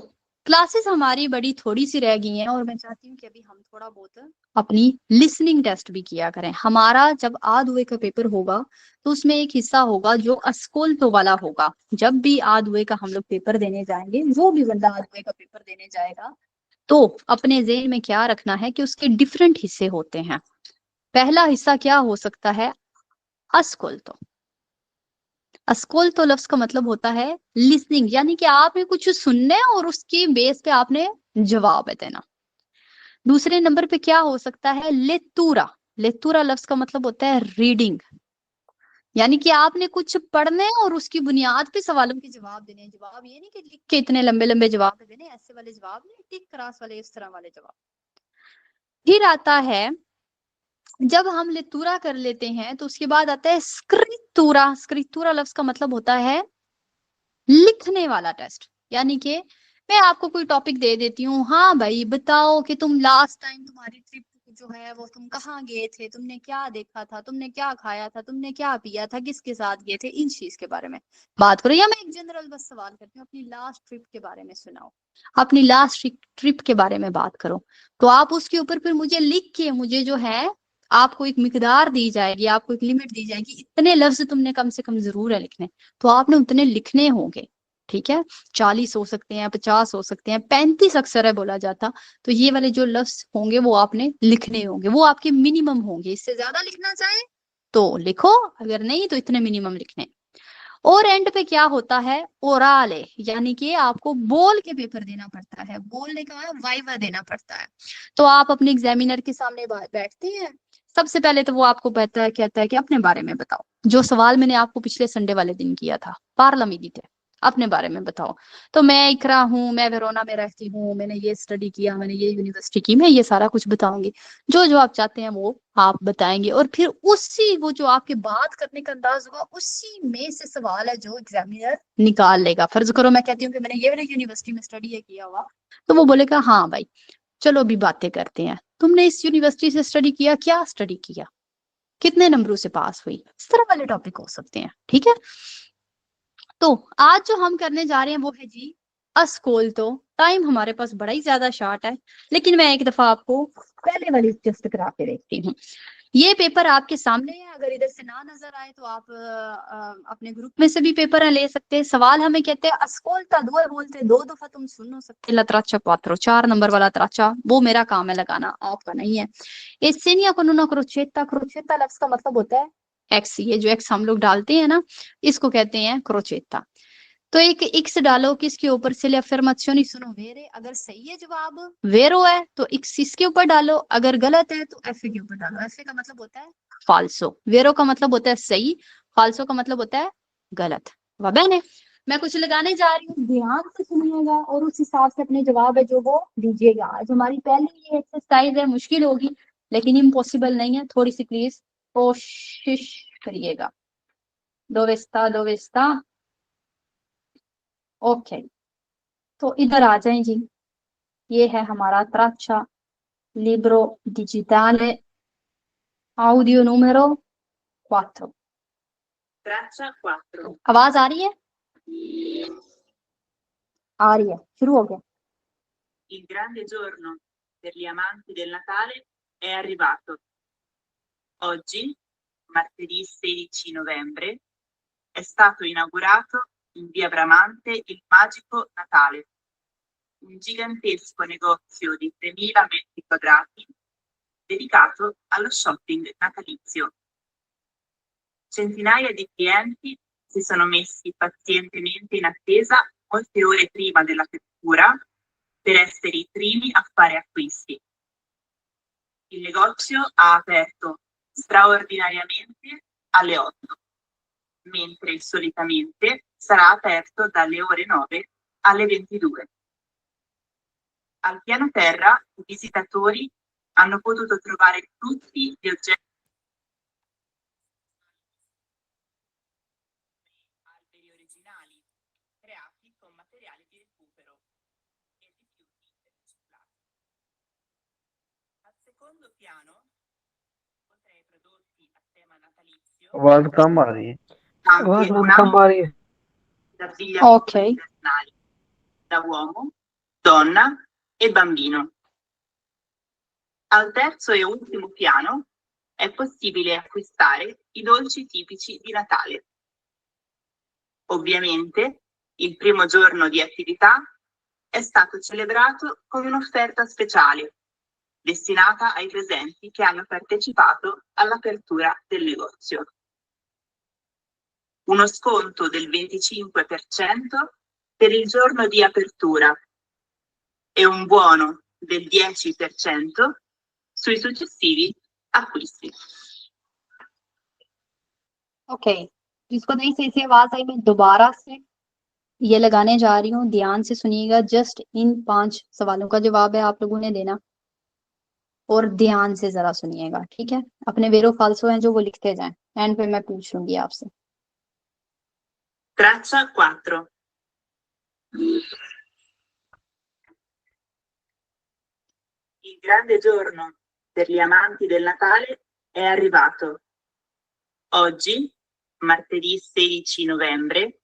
क्लासेस हमारी बड़ी थोड़ी सी रह गई हैं, और मैं चाहती हूँ कि अभी हम थोड़ा बहुत अपनी लिसनिंग टेस्ट भी किया करें। हमारा जब आधुए का पेपर होगा तो उसमें एक हिस्सा होगा जो अस्कोल्तो वाला होगा। जब भी आधुए का हम लोग पेपर देने जाएंगे, जो भी बंदा आधुए का पेपर देने जाएगा, तो अपने ज़हन में क्या रखना है कि उसके डिफरेंट हिस्से होते हैं। पहला हिस्सा क्या हो सकता है? अस्कोल्तो। अस्कोल्तो लफ्ज का मतलब होता है लिसनिंग, यानी कि आपने कुछ सुनना है और उसकी बेस पे आपने जवाब देना। दूसरे नंबर पे क्या हो सकता है? लेतूरा। लेतूरा लफ्ज का मतलब होता है रीडिंग, यानी कि आपने कुछ पढ़ना है और उसकी बुनियाद पे सवालों के जवाब देने हैं। जवाब ये नहीं कि लिख के इतने लंबे लंबे जवाब देने, ऐसे वाले जवाब नहीं, टिक क्रॉस वाले, इस तरह वाले जवाब। फिर आता है, जब हम लेतूरा कर लेते हैं तो उसके बाद आता है स्क्रितूरा। स्क्रितूरा लफ्ज का मतलब होता है लिखने वाला टेस्ट, यानी कि मैं आपको कोई टॉपिक दे देती हूँ, हाँ भाई बताओ कि तुम लास्ट टाइम तुम्हारी ट्रिप जो है वो तुम कहाँ गए थे, तुमने क्या देखा था, तुमने क्या खाया था, तुमने क्या पिया था, किसके साथ गए थे, इन चीज के बारे में बात करो। या मैं एक जनरल बस सवाल करती हूँ, अपनी लास्ट ट्रिप के बारे में सुनाओ, अपनी लास्ट ट्रिप के बारे में बात करो। तो आप उसके ऊपर फिर मुझे लिख के, मुझे जो है आपको एक मिकदार दी जाएगी, आपको एक लिमिट दी जाएगी, इतने लफ्ज तुमने कम से कम जरूर है लिखने, तो आपने उतने लिखने होंगे। ठीक है, 40 हो सकते हैं, 50 हो सकते हैं, 35 अक्सर है बोला जाता। तो ये वाले जो लफ्ज होंगे वो आपने लिखने होंगे, वो आपके मिनिमम होंगे। इससे ज्यादा लिखना चाहे तो लिखो, अगर नहीं तो इतने मिनिमम लिखने। और एंड पे क्या होता है? ओराले, यानी कि आपको बोल के पेपर देना पड़ता है। बोलने का वाइवा देना पड़ता है। तो आप अपने एग्जामिनर के सामने बैठते हैं, सबसे पहले तो वो आपको कहता है कि अपने बारे में बताओ, जो सवाल मैंने आपको पिछले संडे वाले दिन किया था, पार्लियामेंट थे, अपने बारे में बताओ। तो मैं इकरा हूँ, मैं वेरोना में रहती हूँ, मैंने ये स्टडी किया, मैंने ये यूनिवर्सिटी की, मैं ये सारा कुछ बताऊंगी। जो जो आप चाहते हैं वो आप बताएंगे, और फिर उसी वो जो आपके बात करने का अंदाज होगा, उसी में से सवाल है जो एग्जामिनर निकाल लेगा। फर्ज करो मैं कहती हूँ कि मैंने ये वाली यूनिवर्सिटी में स्टडी है किया हुआ, तो वो बोलेगा हाँ भाई चलो अभी बातें करते हैं, तुमने इस यूनिवर्सिटी से स्टडी किया, क्या स्टडी किया, कितने नंबरों से पास हुई, इस तरह वाले टॉपिक हो सकते हैं। ठीक है, तो आज जो हम करने जा रहे हैं वो है जी अस्कोल्तो। टाइम हमारे पास बड़ा ही ज्यादा शॉर्ट है, लेकिन मैं एक दफा आपको पहले वाली टेस्ट करा के देखती हूँ। ये पेपर आपके सामने है, अगर इधर से ना नजर आए तो आप अपने ग्रुप में से भी पेपर ले सकते हैं। सवाल हमें कहते हैं अस्कोल्ता दुए बोलते, 2 दफा तुम सुन सकते, ला त्राचा क्वात्रो, 4 नंबर वाला त्राचा, वो मेरा काम है लगाना, आपका नहीं है। एसेनिया कोनुना क्रोचेता, क्रोचेता लफ्ज का मतलब होता है एक्स, ये जो एक्स हम लोग डालते हैं ना, इसको कहते हैं क्रोचेता। तो एक एक्स डालो, किसके ऊपर से? ले अफर्मेशनी सुनो वेरे, अगर सही है जवाब वेरो है तो एक्स इसके ऊपर डालो, अगर गलत है तो एफ के ऊपर डालो। एफ का मतलब होता है फाल्सो, वेरो का मतलब होता है सही, फाल्सो का मतलब होता है गलत। वाह बहने, मैं कुछ लगाने जा रही हूँ, ध्यान से सुनिएगा और उस हिसाब से अपने जवाब है जो वो दीजिएगा। आज हमारी पहली ये एक्सरसाइज है, मुश्किल होगी लेकिन इम्पॉसिबल नहीं है, थोड़ी सी प्लीज कोशिश करिएगा। दो वेस्ता ओके, तो इधर आ जाएं जी। ये है हमारा त्राचा लिब्रो डिजिटले ऑडियो नूमेरो 4। Traccia 4. आवाज आ रही है? आ रही है, शुरू हो गया। Il grande giorno per gli amanti del Natale è arrivato. Oggi, martedì 16 novembre, è stato inaugurato in via Bramante il Magico Natale, un gigantesco negozio di 3.000 metri quadrati dedicato allo shopping natalizio. Centinaia di clienti si sono messi pazientemente in attesa molte ore prima dell'apertura per essere i primi a fare acquisti. Il negozio ha aperto straordinariamente alle 8, mentre solitamente sarà aperto dalle ore 9 alle 22. Al piano terra i visitatori hanno potuto trovare tutti gli oggetti alberi originali creati con materiali di recupero e rifiuti riciclati. Al secondo piano, oltre ai prodotti a tema natalizio, आवाज कम आ रही है आवाज anche बहुत un कम आ रही है abbigliamento Ok. invernale da uomo, donna e bambino. Al terzo e ultimo piano è possibile acquistare i dolci tipici di Natale. Ovviamente, il primo giorno di attività è stato celebrato con un'offerta speciale destinata ai presenti che hanno partecipato all'apertura del negozio. Uno sconto del 25% per il giorno di apertura e un buono del 10% sui successivi acquisti. Okay, जिसको नहीं सही से आवाज आई मैं दोबारा से ये लगाने जा रही हूँ, ध्यान से सुनिएगा। जस्ट इन 5 सवालों का जवाब है आप लोगों ने देना और ध्यान से जरा सुनिएगा, ठीक है। अपने वेरो फाल्सो हैं जो वो लिखते जाएं, एंड पे मैं पूछ लूंगी आपसे। Traccia 4. Il grande giorno per gli amanti del Natale è arrivato. Oggi, martedì 16 novembre,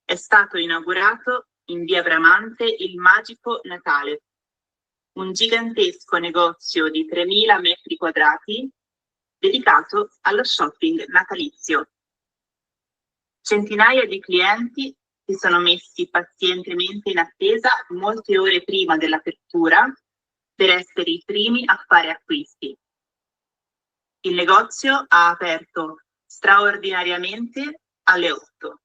è stato inaugurato in via Bramante il Magico Natale, un gigantesco negozio di 3.000 metri quadrati dedicato allo shopping natalizio. Centinaia di clienti si sono messi pazientemente in attesa molte ore prima dell'apertura per essere i primi a fare acquisti. Il negozio ha aperto straordinariamente alle 8,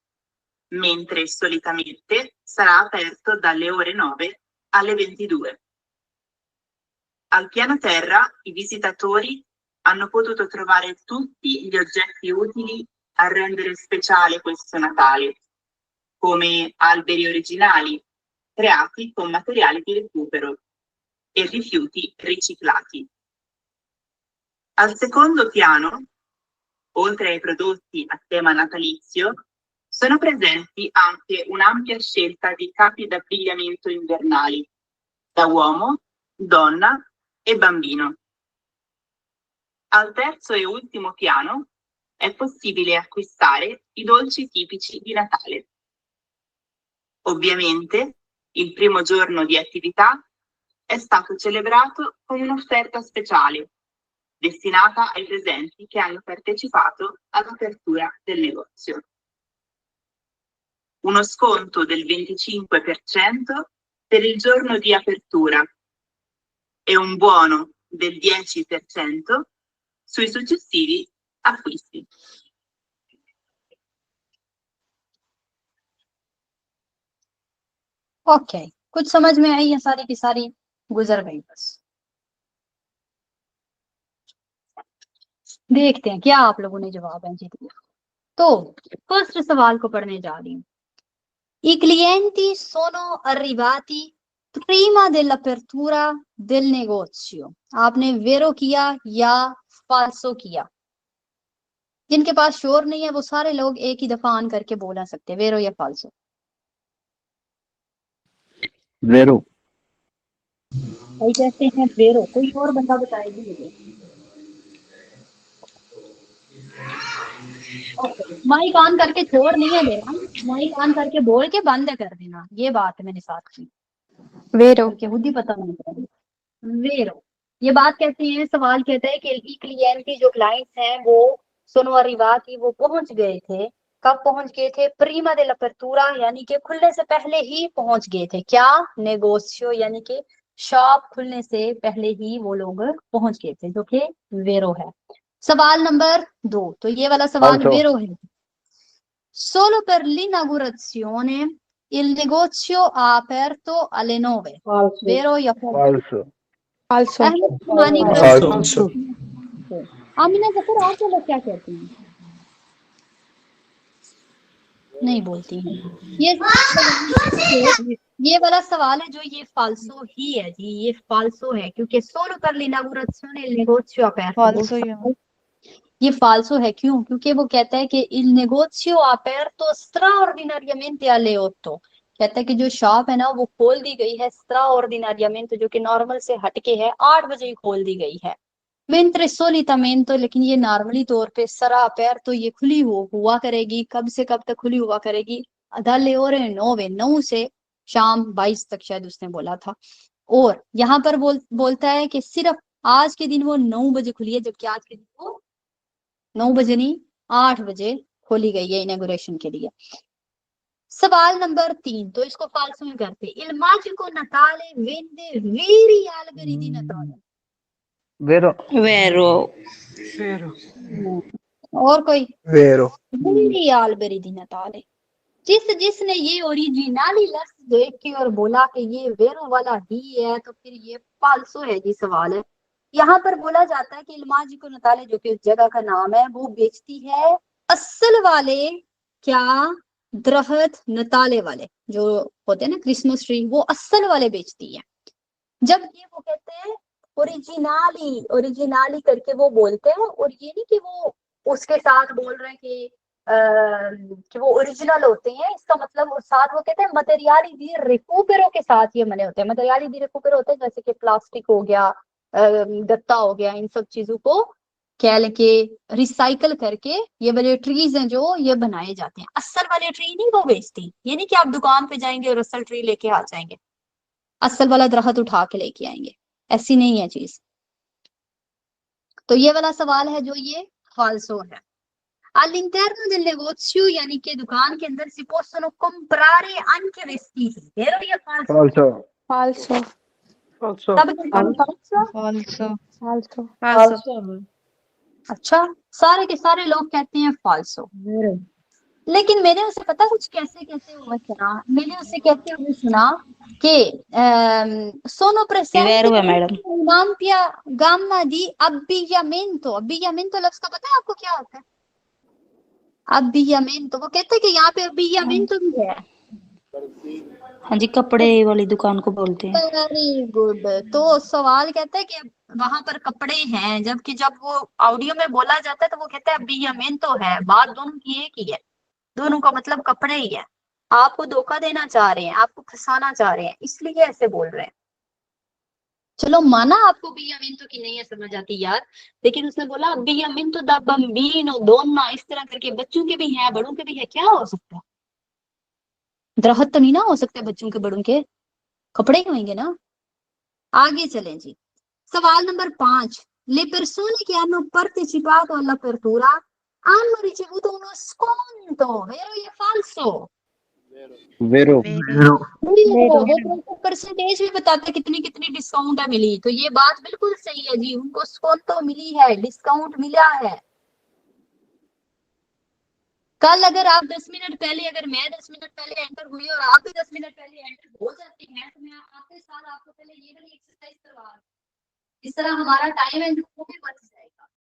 mentre solitamente sarà aperto dalle ore 9 alle 22. Al piano terra i visitatori hanno potuto trovare tutti gli oggetti utili a rendere speciale questo Natale, come alberi originali creati con materiali di recupero e rifiuti riciclati. Al secondo piano, oltre ai prodotti a tema natalizio, sono presenti anche un'ampia scelta di capi d'abbigliamento invernali, da uomo, donna e bambino. Al terzo e ultimo piano è possibile acquistare i dolci tipici di Natale. Ovviamente, il primo giorno di attività è stato celebrato con un'offerta speciale destinata ai presenti che hanno partecipato all'apertura del negozio. Uno sconto del 25% per il giorno di apertura e un buono del 10% sui successivi acquisti. Okay, कुछ समझ में आई? ये सारी की सारी गुजर गई बस। देखते हैं क्या आप लोगों ने जवाब है जी दिया। तो फर्स्ट सवाल को पढ़ने जा रही हूँ। I clienti sono arrivati prima dell'apertura del negozio. आपने वेरो किया या फाल्सो किया? जिनके पास शोर नहीं है वो सारे लोग एक ही दफा ऑन करके बोल सकते, वेरो या फाल्सो। वेरो। भाई कहते हैं वेरो, कोई और बंदा बताएगी मुझे। माइक ऑन करके छोड़ नहीं है देना, माइक ऑन करके बोल के बंद कर देना, ये बात है मेरे साथ की। वेरो के खुद ही पता नहीं चलेगा। वेरो ये बात कहते हैं, सवाल कहता है कि ई क्लिएंटी जो क्लाइंट्स हैं वो सोनो अरिवाती वो पहुंच गए थे। कब पहुंच गए थे? प्रीमा देला अपर्तूरा यानी कि खुलने से पहले ही पहुंच गए थे। क्या? नेगोशियो यानी कि शॉप खुलने से पहले ही वो लोग पहुंच गए थे, जो कि वेरो है। सवाल नंबर 2, तो ये वाला सवाल वेरो है। Solo per l'inaugurazione Il negozio ha aperto alle 9. Falso. Vero या falso? falso अहमद सुमानी का Falso. आमिना जफर आप लोग क्या कहते हैं? नहीं बोलती हैं। ये वाला सवाल है जो ये फाल्सो ही है जी, ये फाल्सो है क्योंकि solo per l'inaugurazione il negozio aperto falso ही है। ये फाल्सो है। क्यों? क्योंकि वो कहता है कि il negozio aperto straordinariamente alle 8, कहता है कि जो शॉप है ना वो खोल दी गई है straordinariamente, जो कि नॉर्मल से हटके है, 8 बजे ही खोल दी गई है। mentre solitamente, लेकिन ये नॉर्मली तौर पे sarà aperto ये खुली हुआ करेगी। कब से कब तक खुली हुआ करेगी? dalle ore 9, 9 से शाम 22 तक शायद उसने बोला था। और यहाँ पर बोलता है कि सिर्फ आज के दिन वो 9 बजे खुली है, जबकि आज के दिन वो 9 बजे नहीं 8 बजे खोली गई है इनॉग्रेशन के लिए। सवाल नंबर 3, तो इसको फाल्सो में करते। Il magico Natale vende veri alberi di Natale। Vero. Vero। और कोई? Vero. veri alberi di Natale। जिसने ये ओरिजिनली लफ्ज देख के और बोला कि ये वेरो वाला ही है, तो फिर ये फाल्सो है जी। सवाल है यहाँ पर बोला जाता है कि Il magico Natale, जो कि उस जगह का नाम है, वो बेचती है असल वाले क्या दरख्त, नताले वाले जो होते हैं ना क्रिसमस ट्री, वो असल वाले बेचती है। जब ये वो कहते हैं ओरिजिनली करके वो बोलते हैं, और ये नहीं कि वो उसके साथ बोल रहे हैं कि वो ओरिजिनल होते हैं। इसका मतलब वो साथ वो कहते हैं मटेरियली दी रिकूपेरो के साथ ये बने होते हैं। मटेरियली दी रिकूपेरो होते हैं जैसे कि प्लास्टिक हो गया, गत्ता हो गया, इन सब चीजों को क्या लेके रिसाइकल करके ये वाले ट्रीज हैं जो ये बनाए जाते हैं। असल वाले ट्री नहीं वो बेचती। ये नहीं कि आप दुकान पे जाएंगे और असल ट्री लेके आ जाएंगे, असल वाला दरख्त उठा के लेके आएंगे, ऐसी नहीं है चीज। तो ये वाला सवाल है जो ये फाल्सो है। All'interno del negozio, यानी कि दुकान के अंदर si possono comprare anche vestiti। vero या falso? Falso. Falso. सब falso? falso। falso Falso. अच्छा, सारे के सारे लोग कहते हैं फाल्सो। लेकिन मैंने उसे पता कुछ कैसे हुआ सुना। मैंने उसे कहते हुए सुना कि sono presenti Vero है madam. un'ampia gamma di abbigliamento। abbigliamento लफ्ज का पता है आपको क्या होता है? abbigliamento, वो कहते हैं कि यहाँ पे abbigliamento भी है। हाँ जी, कपड़े वाली दुकान को बोलते हैं। Very good. तो सवाल कहता है कि वहां पर कपड़े हैं, जबकि जब वो ऑडियो में बोला जाता है तो वो कहता है abbigliamento है। बात दोनों की एक ही है, दोनों का मतलब कपड़े ही है। आपको धोखा देना चाह रहे हैं, आपको फंसाना चाह रहे हैं, इसलिए ऐसे बोल रहे हैं। चलो माना आपको abbigliamento की नहीं है समझ आती यार, लेकिन उसने बोला abbigliamento da bambino donna, इस तरह करके बच्चों के भी हैं बड़ों के भी है। क्या हो सकता है? दरख्त तो नहीं ना हो सकते बच्चों के बड़ों के, कपड़े ही होंगे ना। आगे चलें जी। सवाल number 5, le persone che hanno partecipato all'apertura hanno ricevuto uno sconto। vero या falso? Vero. वो परसेंटेज भी बताते हैं कितनी कितनी डिस्काउंट है मिली। तो ये बात बिल्कुल सही है जी, उनको स्कॉन्तो मिली है, डिस्काउंट मिला है। कल अगर आप 10 मिनट पहले, अगर मैं 10 मिनट पहले एंटर हुई और आप भी 10 मिनट पहले एंटर हो जाते हैं, तो मैं आपके साथ आपको पहले ये वाली एक्सरसाइज करवा, इस तरह हमारा टाइम है जो भी बच